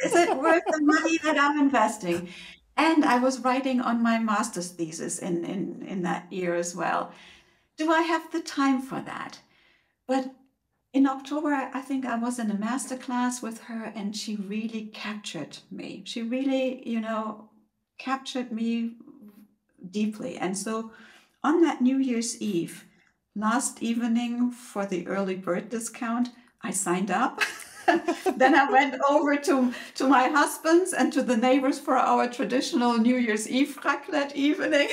Is it worth the money that I'm investing? And I was writing on my master's thesis in that year as well. Do I have the time for that? But in October, I think I was in a master class with her, and she really captured me. She really, captured me deeply. And so on that New Year's Eve, last evening for the early bird discount, I signed up. Then I went over to my husband's and to the neighbors for our traditional New Year's Eve raclette evening.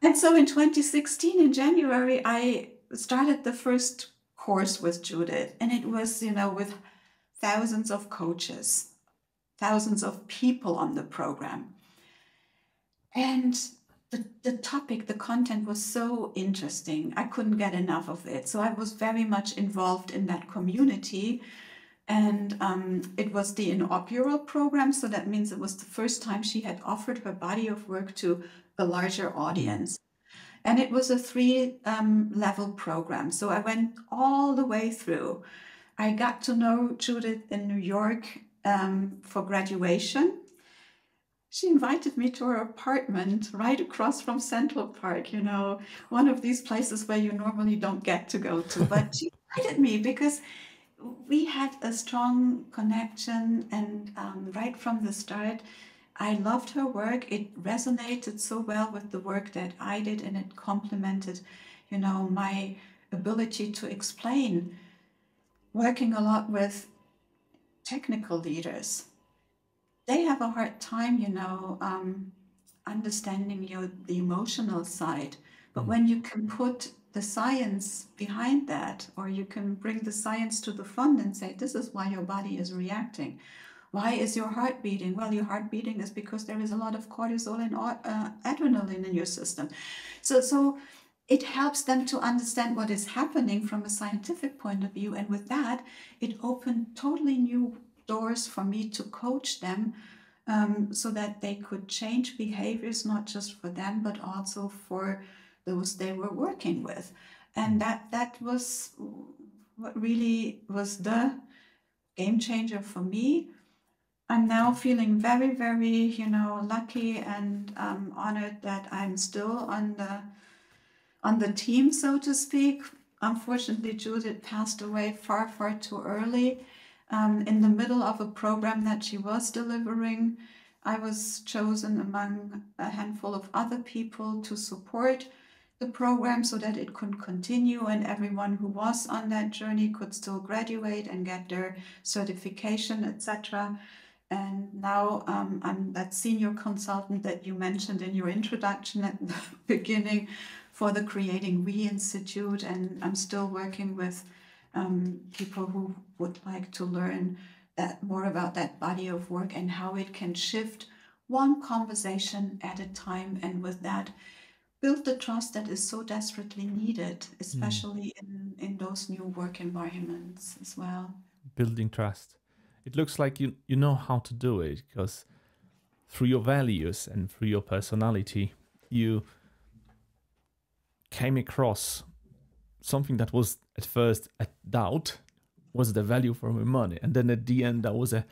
And so in 2016, in January, I started the first course with Judith, and it was, with thousands of coaches, thousands of people on the program. And the topic, the content was so interesting. I couldn't get enough of it. So I was very much involved in that community. And it was the inaugural program. So that means it was the first time she had offered her body of work to a larger audience. And it was a 3-level program. So I went all the way through. I got to know Judith in New York for graduation. She invited me to her apartment right across from Central Park, one of these places where you normally don't get to go to. But she invited me because we had a strong connection. And right from the start, I loved her work. It resonated so well with the work that I did, and it complemented, my ability to explain. Working a lot with technical leaders, they have a hard time, understanding the emotional side. But when you can put the science behind that, or you can bring the science to the front and say, this is why your body is reacting. Why is your heart beating? Well, your heart beating is because there is a lot of cortisol and adrenaline in your system. So it helps them to understand what is happening from a scientific point of view. And with that, it opened totally new doors for me to coach them so that they could change behaviors, not just for them, but also for those they were working with. And that was what really was the game changer for me. I'm now feeling very, very, lucky and honored that I'm still on the team, so to speak. Unfortunately, Judith passed away far, far too early. In the middle of a program that she was delivering, I was chosen among a handful of other people to support the program so that it could continue and everyone who was on that journey could still graduate and get their certification, etc. And now I'm that senior consultant that you mentioned in your introduction at the beginning for the Creating We Institute, and I'm still working with people who would like to learn more about that body of work and how it can shift one conversation at a time, and with that build the trust that is so desperately needed, especially in those new work environments as well. Building trust. It looks like you know how to do it, because through your values and through your personality, you came across something that was at first a doubt, was the value for my money. And then at the end, there was a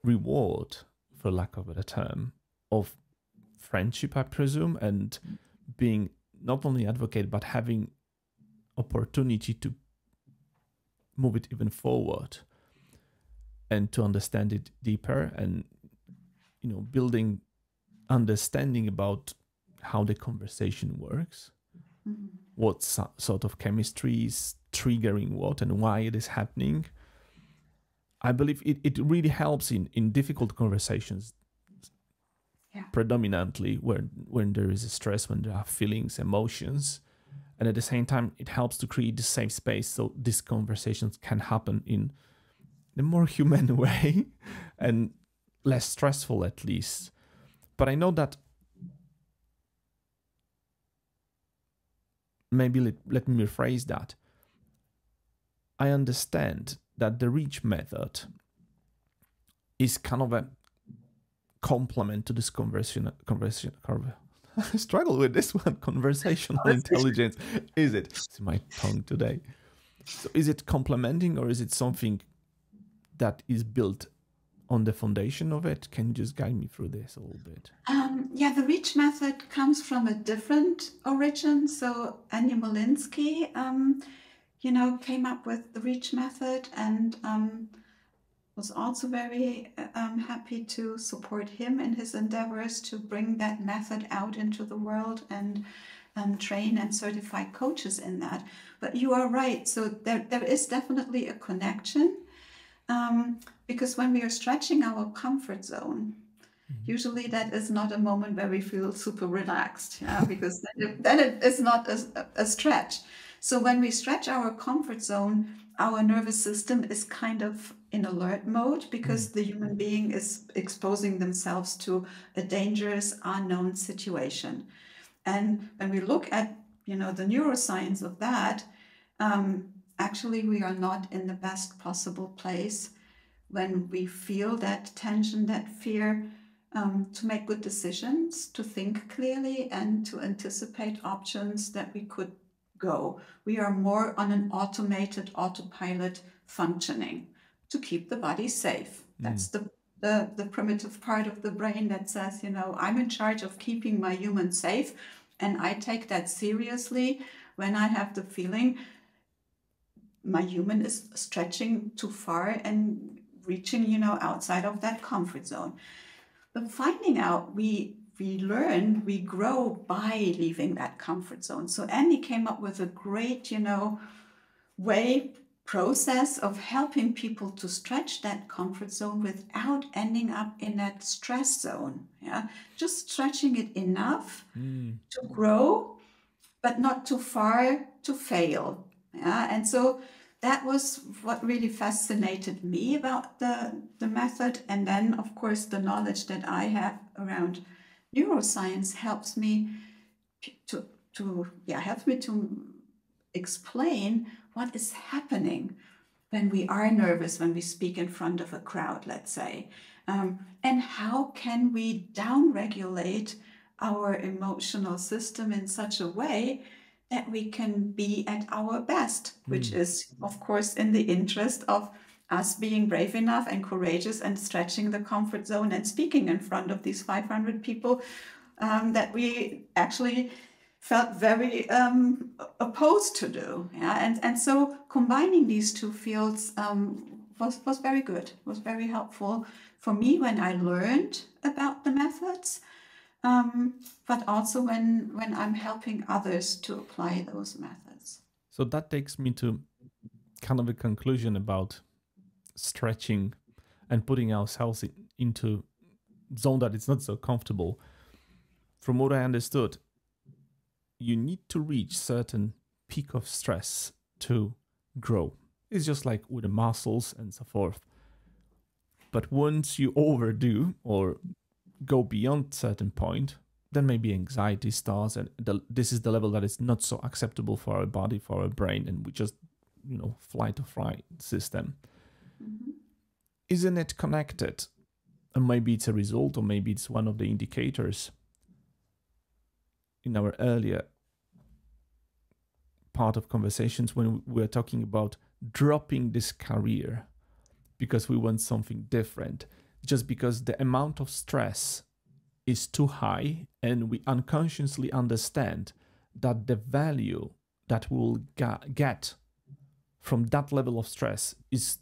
reward, for lack of a better term, of friendship, I presume, and being not only advocate, but having opportunity to move it even forward and to understand it deeper and, building understanding about how the conversation works, what sort of chemistry is triggering what and why it is happening. I believe it really helps in difficult conversations, predominantly when there is a stress, when there are feelings, emotions. And at the same time, it helps to create the safe space so these conversations can happen in a more human way and less stressful, at least. But I know that maybe let me rephrase that. I understand that the REACH method is kind of a complement to this I struggle with this one, conversational intelligence. Is it? It's my tongue today. So is it complementing, or is it something that is built on the foundation of it? Can you just guide me through this a little bit? The REACH method comes from a different origin. So Anja Molinsky, came up with the REACH method, and was also very happy to support him in his endeavors to bring that method out into the world and train and certify coaches in that. But you are right. So there is definitely a connection, because when we are stretching our comfort zone, usually that is not a moment where we feel super relaxed, because then it is not a stretch. So when we stretch our comfort zone, our nervous system is kind of in alert mode, because the human being is exposing themselves to a dangerous, unknown situation. And when we look at, the neuroscience of that, actually we are not in the best possible place when we feel that tension, that fear, to make good decisions, to think clearly, and to anticipate options that we could go. We are more on an automated autopilot functioning to keep the body safe. That's the primitive part of the brain that says, I'm in charge of keeping my human safe, and I take that seriously when I have the feeling my human is stretching too far and reaching, outside of that comfort zone. But finding out, we learn, we grow by leaving that comfort zone. So Andy came up with a great, process of helping people to stretch that comfort zone without ending up in that stress zone. Just stretching it enough to grow, but not too far to fail. And so that was what really fascinated me about the method. And then, of course, the knowledge that I have around neuroscience helps me to explain what is happening when we are nervous, when we speak in front of a crowd, let's say, and how can we downregulate our emotional system in such a way that we can be at our best, which is, of course, in the interest of us being brave enough and courageous and stretching the comfort zone and speaking in front of these 500 people that we actually felt very opposed to do. And so combining these two fields was very good, was very helpful for me when I learned about the methods, but also when I'm helping others to apply those methods. So that takes me to kind of a conclusion about stretching and putting ourselves into zone that is not so comfortable. From what I understood, you need to reach certain peak of stress to grow. It's just like with the muscles and so forth. But once you overdo or go beyond certain point, then maybe anxiety starts, and this is the level that is not so acceptable for our body, for our brain, and we just, flight or fright system. Isn't it connected? And maybe it's a result, or maybe it's one of the indicators in our earlier part of conversations when we're talking about dropping this career because we want something different, just because the amount of stress is too high, and we unconsciously understand that the value that we'll get from that level of stress is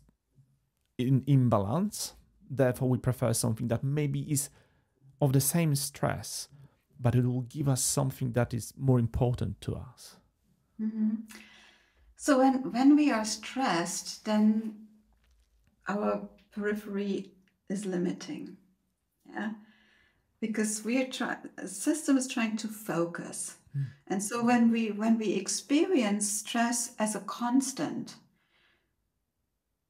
in imbalance. Therefore, we prefer something that maybe is of the same stress, but it will give us something that is more important to us. So when we are stressed, then our periphery is limiting, yeah, because system is trying to focus, and so when we experience stress as a constant,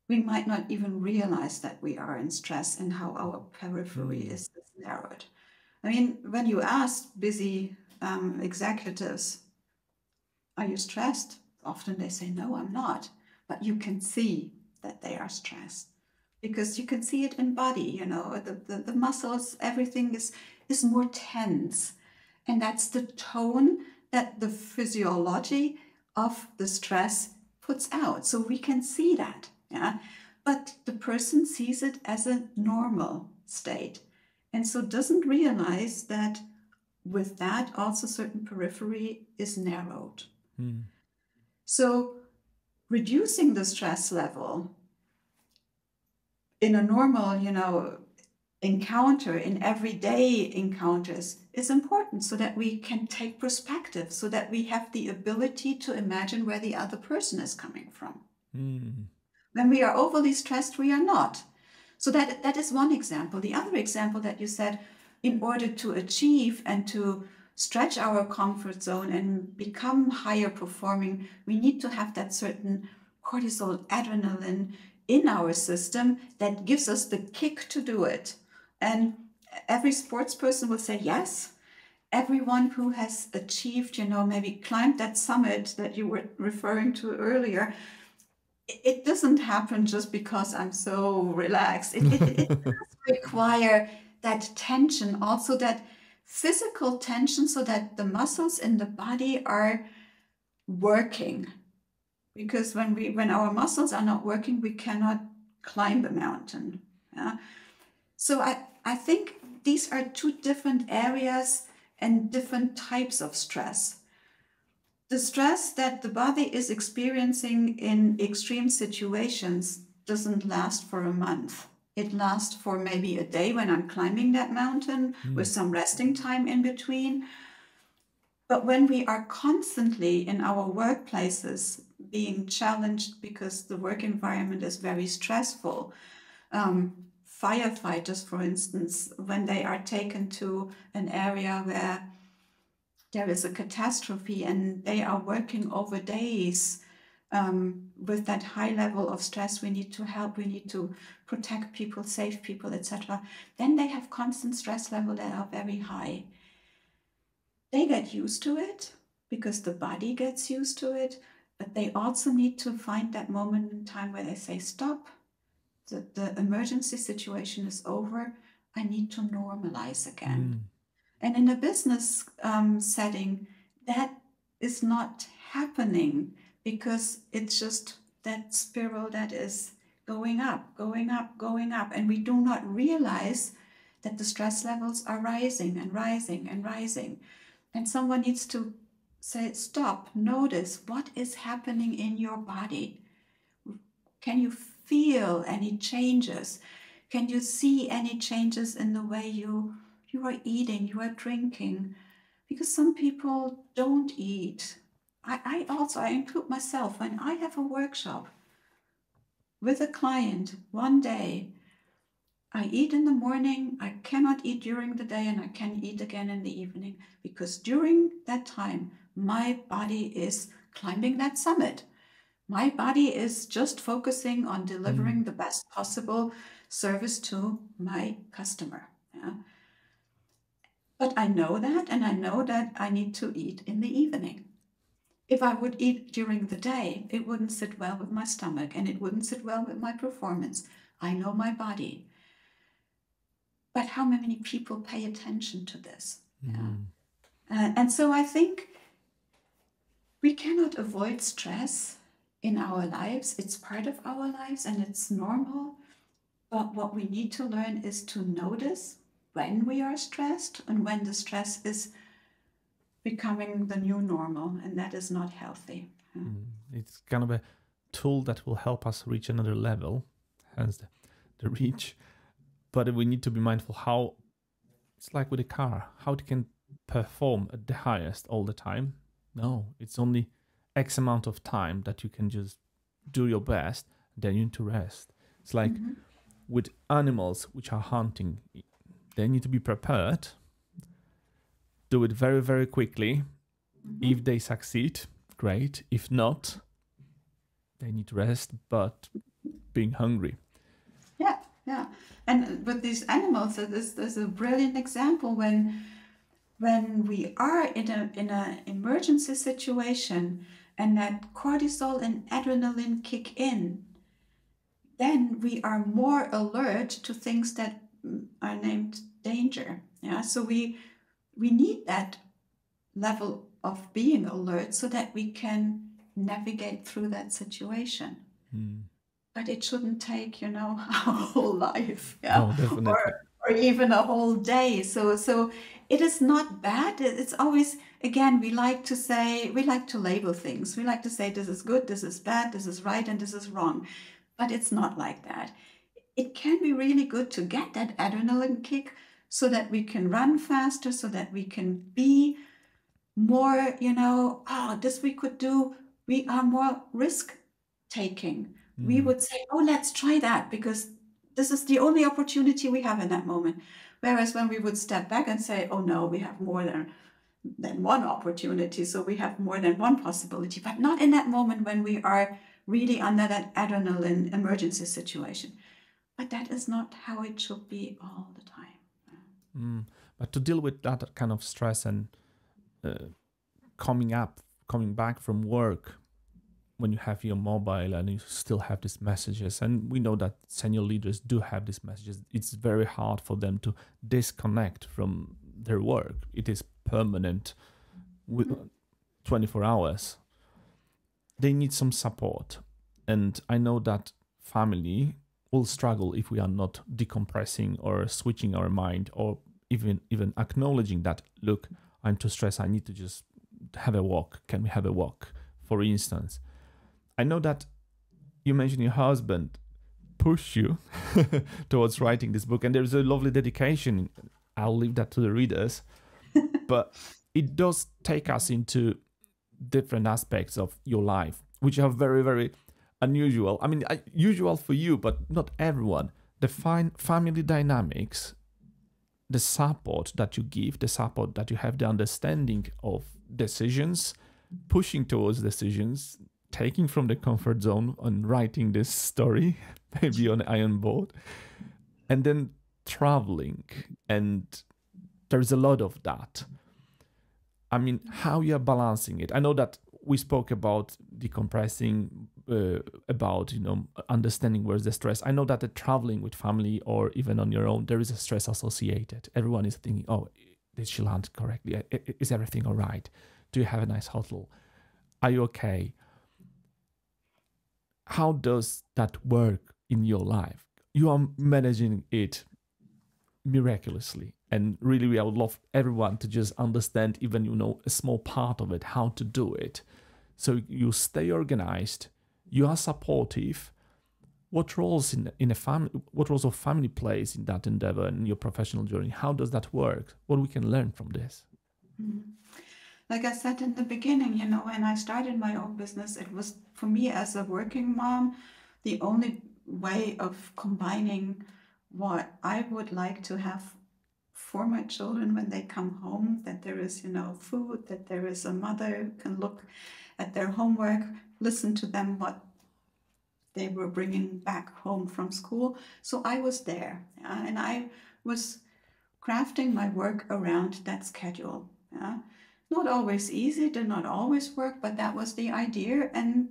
we might not even realize that we are in stress and how our periphery is narrowed. I mean, when you ask busy executives, are you stressed? Often they say, no, I'm not. But you can see that they are stressed because you can see it in body, the muscles, everything is more tense. And that's the tone that the physiology of the stress puts out. So we can see that, yeah. But the person sees it as a normal state. And so doesn't realize that with that also certain periphery is narrowed. So reducing the stress level in a normal, encounter, in everyday encounters is important so that we can take perspective, so that we have the ability to imagine where the other person is coming from. When we are overly stressed, we are not. So that is one example. The other example that you said, in order to achieve and to stretch our comfort zone and become higher performing, we need to have that certain cortisol, adrenaline in our system that gives us the kick to do it. And every sports person will say yes. Everyone who has achieved, maybe climbed that summit that you were referring to earlier, it doesn't happen just because I'm so relaxed. It does require that tension, also that physical tension, so that the muscles in the body are working. Because when our muscles are not working, we cannot climb a mountain. Yeah? So I think these are two different areas and different types of stress. The stress that the body is experiencing in extreme situations doesn't last for a month. It lasts for maybe a day when I'm climbing that mountain with some resting time in between. But when we are constantly in our workplaces being challenged because the work environment is very stressful, firefighters, for instance, when they are taken to an area where there is a catastrophe and they are working over days with that high level of stress, we need to help, we need to protect people, save people, etc. Then they have constant stress levels that are very high. They get used to it because the body gets used to it, but they also need to find that moment in time where they say, stop, the emergency situation is over, I need to normalize again. And in a business setting, that is not happening because it's just that spiral that is going up, going up, going up. And we do not realize that the stress levels are rising and rising and rising. And someone needs to say, stop, notice what is happening in your body. Can you feel any changes? Can you see any changes in the way you are eating, you are drinking? Because some people don't eat. I include myself. When I have a workshop with a client one day, I eat in the morning, I cannot eat during the day, and I can eat again in the evening, because during that time, my body is climbing that summit. My body is just focusing on delivering the best possible service to my customer. Yeah? But I know that, and I know that I need to eat in the evening. If I would eat during the day, it wouldn't sit well with my stomach, and it wouldn't sit well with my performance. I know my body. But how many people pay attention to this? Yeah. And so I think we cannot avoid stress in our lives. It's part of our lives and it's normal. But what we need to learn is to notice when we are stressed and when the stress is becoming the new normal, and that is not healthy. It's kind of a tool that will help us reach another level, hence the reach. But we need to be mindful how It's like with a car, how it can perform at the highest all the time. No, it's only X amount of time that you can just do your best, then you need to rest. It's like with animals which are hunting, they need to be prepared, do it very, very quickly. If they succeed, great. If not, they need to rest, but being hungry. Yeah, yeah. And with these animals, there's a brilliant example when we are in a emergency situation and that cortisol and adrenaline kick in, then we are more alert to things that are named danger. Yeah, so we need that level of being alert so that we can navigate through that situation. But it shouldn't take, our whole life, Oh, definitely. or even a whole day. So it is not bad. It's always, again, we like to label things. We like to say this is good, this is bad, this is right, and this is wrong. But it's not like that. It can be really good to get that adrenaline kick so that we can run faster, so that we can be more, this we could do. We are more risk taking. We would say, let's try that because this is the only opportunity we have in that moment. Whereas when we would step back and say, oh no, we have more than one opportunity, so we have more than one possibility, but not in that moment when we are really under that adrenaline emergency situation. But that is not how it should be all the time. But to deal with that kind of stress and coming back from work, when you have your mobile and you still have these messages, and we know that senior leaders do have these messages, it's very hard for them to disconnect from their work. It is permanent with 24 hours. They need some support. And I know that family will struggle if we are not decompressing or switching our mind, or even acknowledging that, look, I'm too stressed, I need to just have a walk. Can we have a walk, for instance? I know that you mentioned your husband pushed you towards writing this book, and there's a lovely dedication. I'll leave that to the readers. But it does take us into different aspects of your life, which are very, very unusual. I mean, usual for you, but not everyone. The family dynamics, the support that you give, the support that you have, the understanding of decisions, pushing towards decisions, taking from the comfort zone and writing this story, maybe on iron board, and then traveling. And there's a lot of that. I mean, how you're balancing it. I know that we spoke about decompressing, about, understanding where's the stress. I know that the traveling with family or even on your own, there is a stress associated. Everyone is thinking, oh, did she land correctly? Is everything all right? Do you have a nice hotel? Are you okay? How does that work in your life? You are managing it miraculously. And really, I would love everyone to just understand even, a small part of it, how to do it. So you stay organized, you are supportive. What roles in a family, what roles of family plays in that endeavor and your professional journey? How does that work? What we can learn from this? Like I said in the beginning, when I started my own business, it was, for me as a working mom, the only way of combining what I would like to have for my children when they come home, that there is, food, that there is a mother who can look at their homework, listen to them, what they were bringing back home from school. So I was there, and I was crafting my work around that schedule. Not always easy, did not always work, but that was the idea, and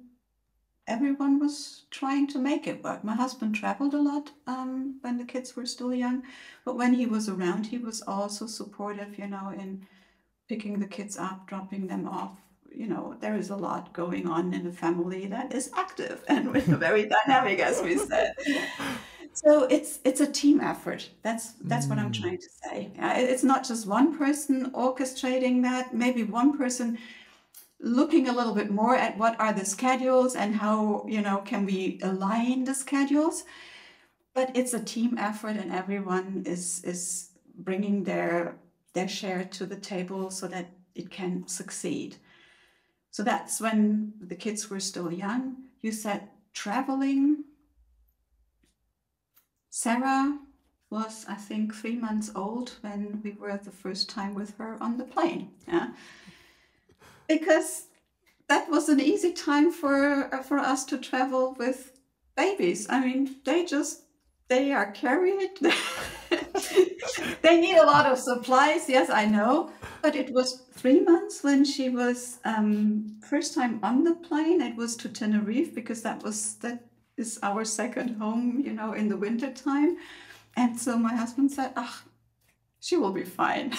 everyone was trying to make it work. My husband traveled a lot when the kids were still young, but when he was around, he was also supportive, in picking the kids up, dropping them off. There is a lot going on in a family that is active and very dynamic, as we said. So it's a team effort. That's what I'm trying to say. It's not just one person orchestrating that. Maybe one person looking a little bit more at what are the schedules and how, can we align the schedules. But it's a team effort, and everyone is bringing their share to the table so that it can succeed. So that's when the kids were still young. You said traveling. Sarah was, I think, 3 months old when we were the first time with her on the plane. Yeah, because that was an easy time for us to travel with babies. I mean, they are carried. They need a lot of supplies. Yes, I know. But it was 3 months when she was first time on the plane. It was to Tenerife because that is our second home, you know, in the winter time. And so my husband said, she will be fine.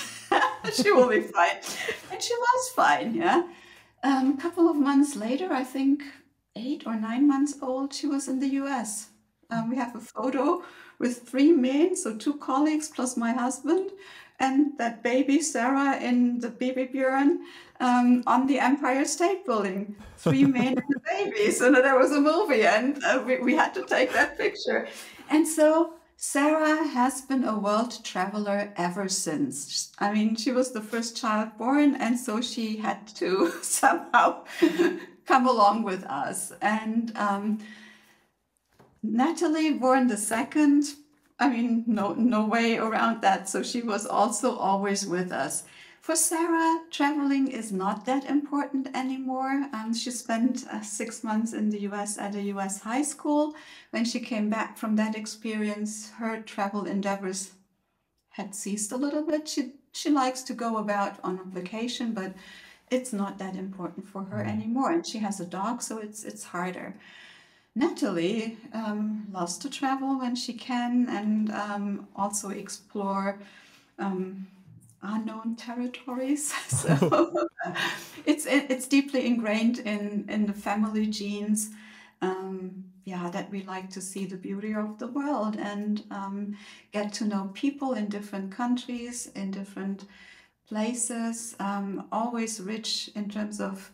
She will be fine. And she was fine, yeah. A couple of months later, I think 8 or 9 months old, she was in the US. We have a photo with 3 men, so 2 colleagues plus my husband, and that baby Sarah in the Babybjörn on the Empire State Building. 3 men and a baby. So there was a movie, and we had to take that picture. And so Sarah has been a world traveler ever since. I mean, she was the first child born, and so she had to somehow come along with us. And Natalie, born the second, I mean, no way around that. So she was also always with us. For Sarah, traveling is not that important anymore. She spent 6 months in the US at a US high school. When she came back from that experience, her travel endeavors had ceased a little bit. She likes to go about on a vacation, but it's not that important for her anymore. And she has a dog, so it's harder. Natalie loves to travel when she can, and also explore unknown territories. So it's deeply ingrained in the family genes. That we like to see the beauty of the world and get to know people in different countries, in different places. Always rich in terms of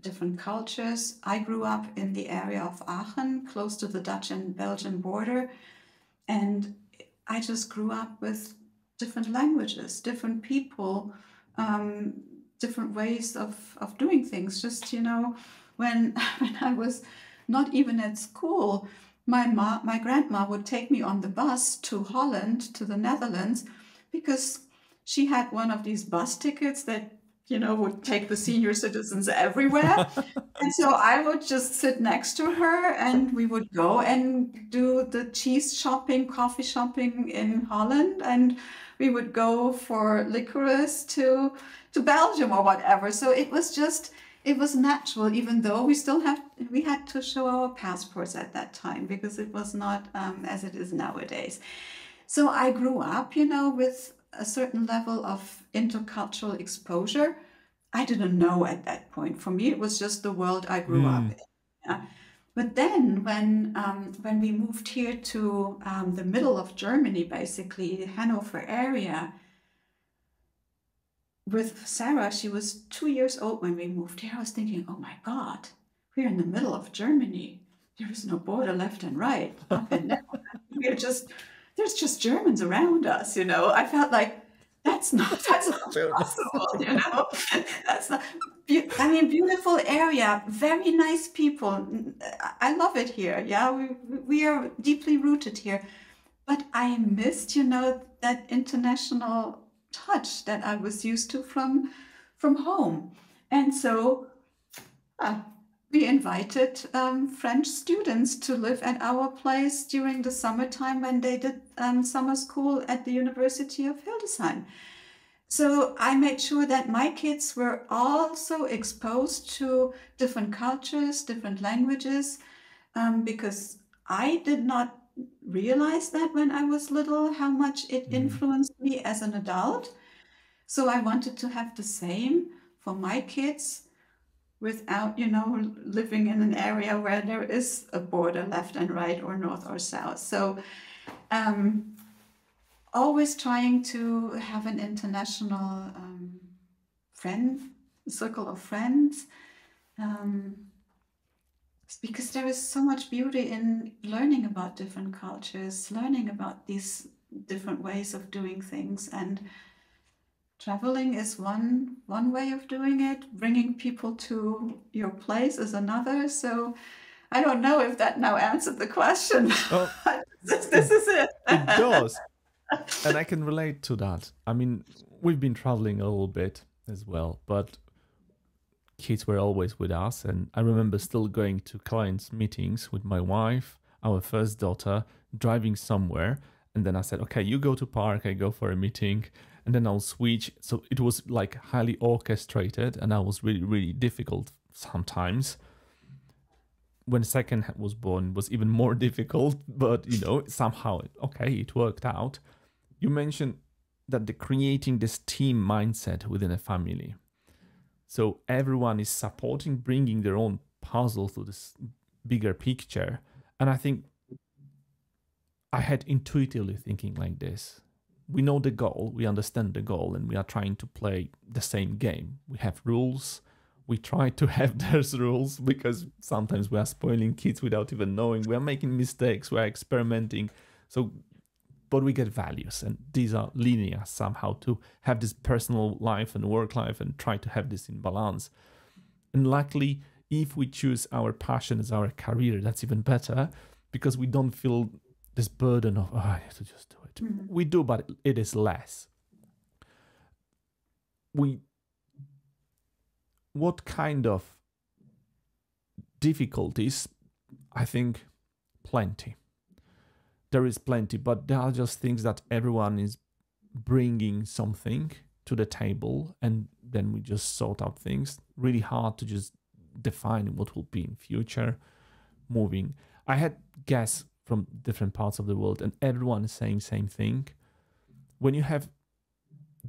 different cultures. I grew up in the area of Aachen, close to the Dutch and Belgian border, and I just grew up with different languages, different people, different ways of doing things. Just, you know, when I was not even at school, my grandma would take me on the bus to Holland, to the Netherlands, because she had one of these bus tickets that, you know, would take the senior citizens everywhere. And so I would just sit next to her and we would go and do the cheese shopping, coffee shopping in Holland. And we would go for licorice to Belgium or whatever. So it was natural, even though we had to show our passports at that time because it was not as it is nowadays. So I grew up, you know, with a certain level of intercultural exposure. I didn't know at that point. For me, it was just the world I grew up in. Yeah. But then when we moved here to the middle of Germany, basically, the Hanover area, with Sarah, she was 2 years old when we moved here. I was thinking, oh my God, we're in the middle of Germany. There is no border left and right. There's just Germans around us, you know. I felt like that's not possible, you know. That's not. I mean, beautiful area, very nice people. I love it here. Yeah, we are deeply rooted here. But I missed, you know, that international touch that I was used to from home, and so. We invited French students to live at our place during the summertime when they did summer school at the University of Hildesheim. So I made sure that my kids were also exposed to different cultures, different languages, because I did not realize that when I was little, how much it influenced me as an adult. So I wanted to have the same for my kids, without, you know, living in an area where there is a border left and right or north or south. So always trying to have an international circle of friends, because there is so much beauty in learning about different cultures, learning about these different ways of doing things. And traveling is one way of doing it. Bringing people to your place is another. So I don't know if that now answered the question. Oh, This is it. it does. And I can relate to that. I mean, we've been traveling a little bit as well, but kids were always with us. And I remember still going to clients' meetings with my wife, our first daughter, driving somewhere. And then I said, okay, you go to park, I go for a meeting, and then I'll switch. So it was like highly orchestrated, and that was really, really difficult sometimes. When second was born, it was even more difficult, but somehow, okay, it worked out. You mentioned that creating this team mindset within a family. So everyone is supporting, bringing their own puzzle to this bigger picture. And I think I had intuitively thinking like this. We know the goal, we understand the goal, and we are trying to play the same game. We have rules. We try to have those rules because sometimes we are spoiling kids without even knowing. We are making mistakes, we are experimenting. But we get values, and these are linear somehow to have this personal life and work life and try to have this in balance. And luckily, if we choose our passion as our career, that's even better because we don't feel this burden of, I have to just do it. Mm-hmm. We do, but it is less. What kind of difficulties? I think plenty. There is plenty, but there are just things that everyone is bringing something to the table, and then we just sort out things. Really hard to just define what will be in future. Moving. I had guests from different parts of the world, and everyone is saying same thing. When you have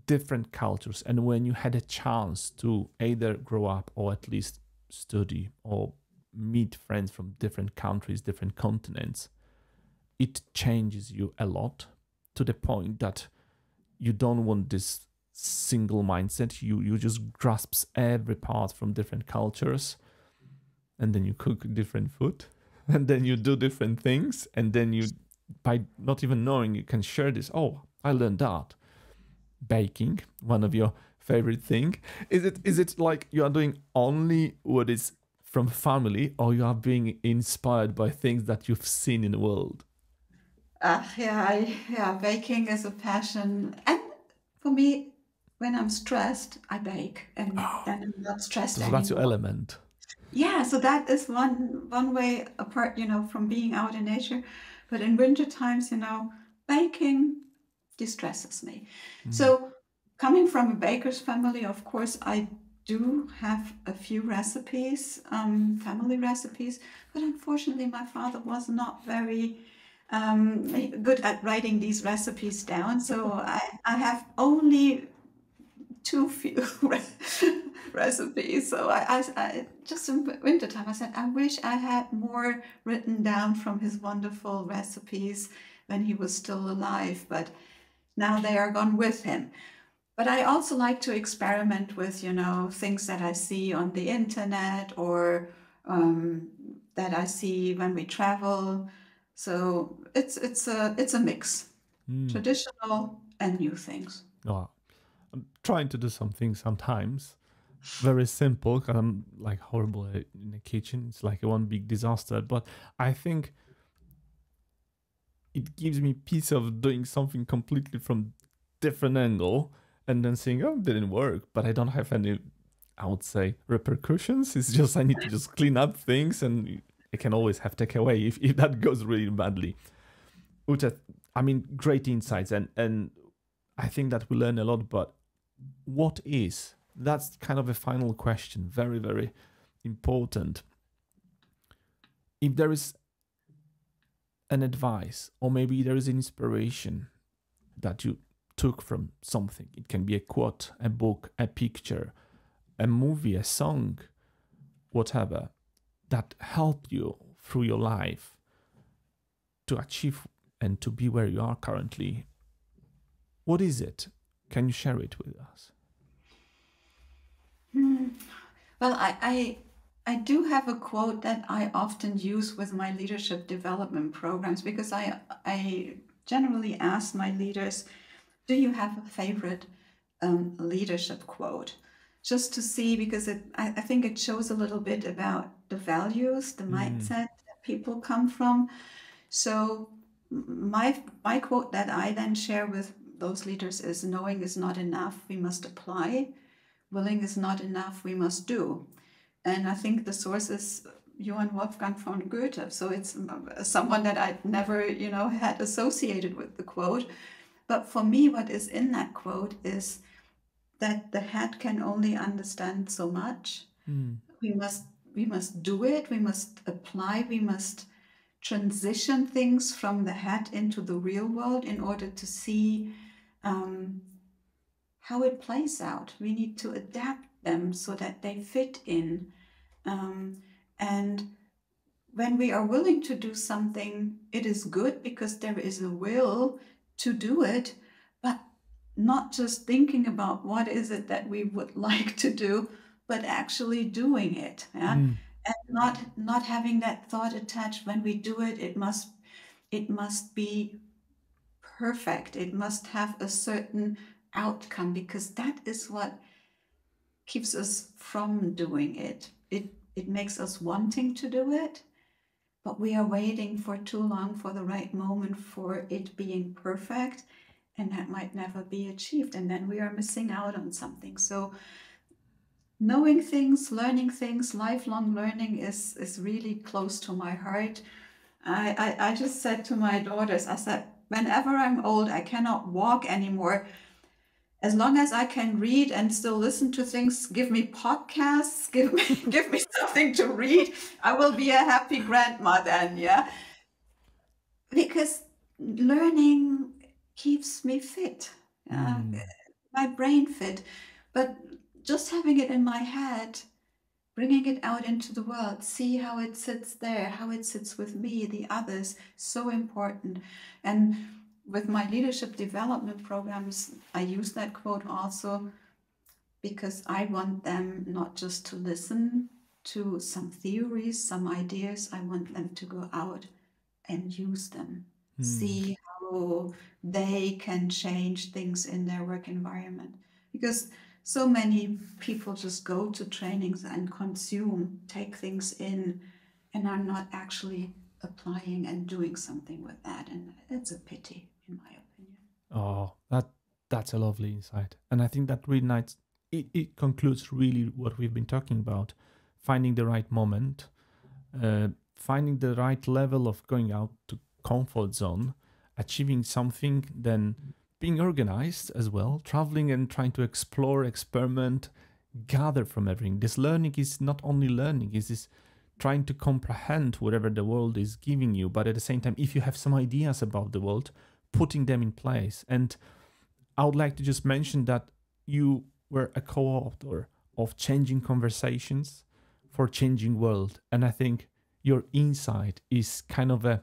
different cultures, and when you had a chance to either grow up or at least study or meet friends from different countries, different continents, it changes you a lot to the point that you don't want this single mindset. You just grasp every part from different cultures, and then you cook different food, and then you do different things, and then you, by not even knowing, you can share this. Oh, I learned that. Baking, one of your favorite thing. Is it like you are doing only what is from family, or you are being inspired by things that you've seen in the world? Baking is a passion. And for me, when I'm stressed, I bake, and then I'm not stressed anymore. That's your element. Yeah, so that is one way apart, from being out in nature. But in winter times, baking distresses me. So coming from a baker's family, of course, I do have a few recipes, family recipes, but unfortunately my father was not very good at writing these recipes down. So I have only too few recipes. So I just in wintertime, I said, I wish I had more written down from his wonderful recipes when he was still alive, but now they are gone with him. But I also like to experiment with, things that I see on the internet or that I see when we travel. So it's a mix, traditional and new things. Oh, I'm trying to do something sometimes, very simple, because I'm like horrible in the kitchen. It's like one big disaster. But I think it gives me peace of doing something completely from different angle and then saying, oh, it didn't work, but I don't have any, I would say, repercussions. It's just I need to just clean up things, and I can always have takeaway if that goes really badly. Ute, I mean, great insights, and I think that we learn a lot, but what is? That's kind of a final question, very, very important. If there is an advice, or maybe there is an inspiration that you took from something, it can be a quote, a book, a picture, a movie, a song, whatever, that helped you through your life to achieve and to be where you are currently. What is it? Can you share it with us? Well, I do have a quote that I often use with my leadership development programs, because I generally ask my leaders, do you have a favorite leadership quote? Just to see, because I think it shows a little bit about the values, the mindset that people come from. So my quote that I then share with those leaders is, knowing is not enough, we must apply. Willing is not enough, we must do. And I think the source is Johann Wolfgang von Goethe. So it's someone that I'd never, had associated with the quote. But for me, what is in that quote is that the head can only understand so much. We must do it. We must apply. We must transition things from the head into the real world in order to see how it plays out. We need to adapt them so that they fit in. And when we are willing to do something, it is good because there is a will to do it, but not just thinking about what is it that we would like to do, but actually doing it. Yeah? And not having that thought attached. When we do it, it must be perfect. It must have a certain outcome, because that is what keeps us from doing it. It makes us wanting to do it, but we are waiting for too long for the right moment for it being perfect, and that might never be achieved, and then we are missing out on something. So knowing things, learning things, lifelong learning is really close to my heart. I just said to my daughters, I said, whenever I'm old, I cannot walk anymore. As long as I can read and still listen to things, give me podcasts, give me something to read, I will be a happy grandma then, yeah? Because learning keeps me fit, my brain fit. But just having it in my head, bringing it out into the world, see how it sits there, how it sits with me, the others, so important. And with my leadership development programs, I use that quote also because I want them not just to listen to some theories, some ideas. I want them to go out and use them, see how they can change things in their work environment. Because so many people just go to trainings and consume, take things in, and are not actually applying and doing something with that. And it's a pity, in my opinion. Oh, that's a lovely insight. And I think that really nice, it concludes really what we've been talking about, finding the right moment, finding the right level of going out to comfort zone, achieving something, then being organized as well, traveling and trying to explore, experiment, gather from everything. This learning is not only learning, it is trying to comprehend whatever the world is giving you, but at the same time, if you have some ideas about the world, putting them in place. And I would like to just mention that you were a co-author of Changing Conversations for Changing World. And I think your insight is kind of a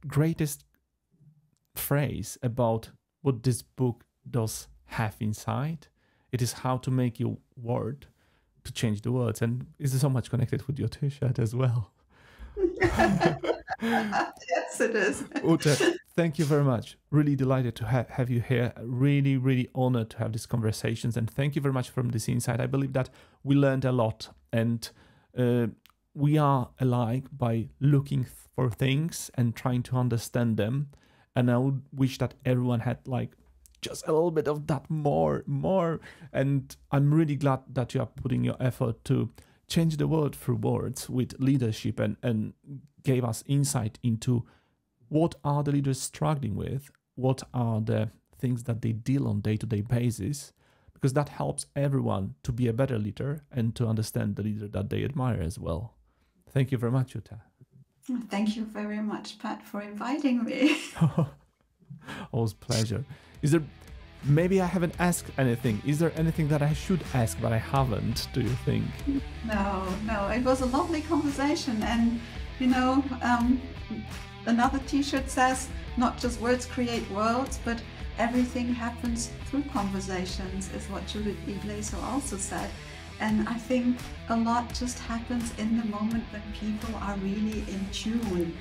greatest phrase about what this book does have inside. It is how to make your word to change the world, and it's so much connected with your t-shirt as well. Yes, it is. Ute, thank you very much. Really delighted to have you here. Really, really honored to have these conversations, and thank you very much from this insight. I believe that we learned a lot, and we are alike by looking for things and trying to understand them. And I would wish that everyone had like just a little bit of that more. And I'm really glad that you are putting your effort to change the world through words with leadership, and gave us insight into what are the leaders struggling with, what are the things that they deal on day-to-day basis, because that helps everyone to be a better leader and to understand the leader that they admire as well. Thank you very much, Ute. Thank you very much, Pat, for inviting me. Always pleasure. Is there, maybe I haven't asked anything. Is there anything that I should ask but I haven't, do you think? No, it was a lovely conversation. And, another t-shirt says, not just words create worlds, but everything happens through conversations, is what Judith Iglesias also said. And I think a lot just happens in the moment when people are really in tune.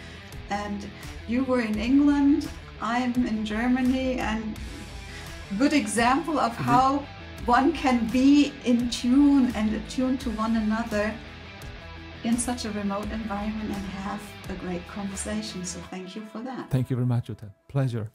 And you were in England, I'm in Germany, and good example of how one can be in tune and attuned to one another in such a remote environment and have a great conversation. So thank you for that. Thank you very much, Ute. Pleasure.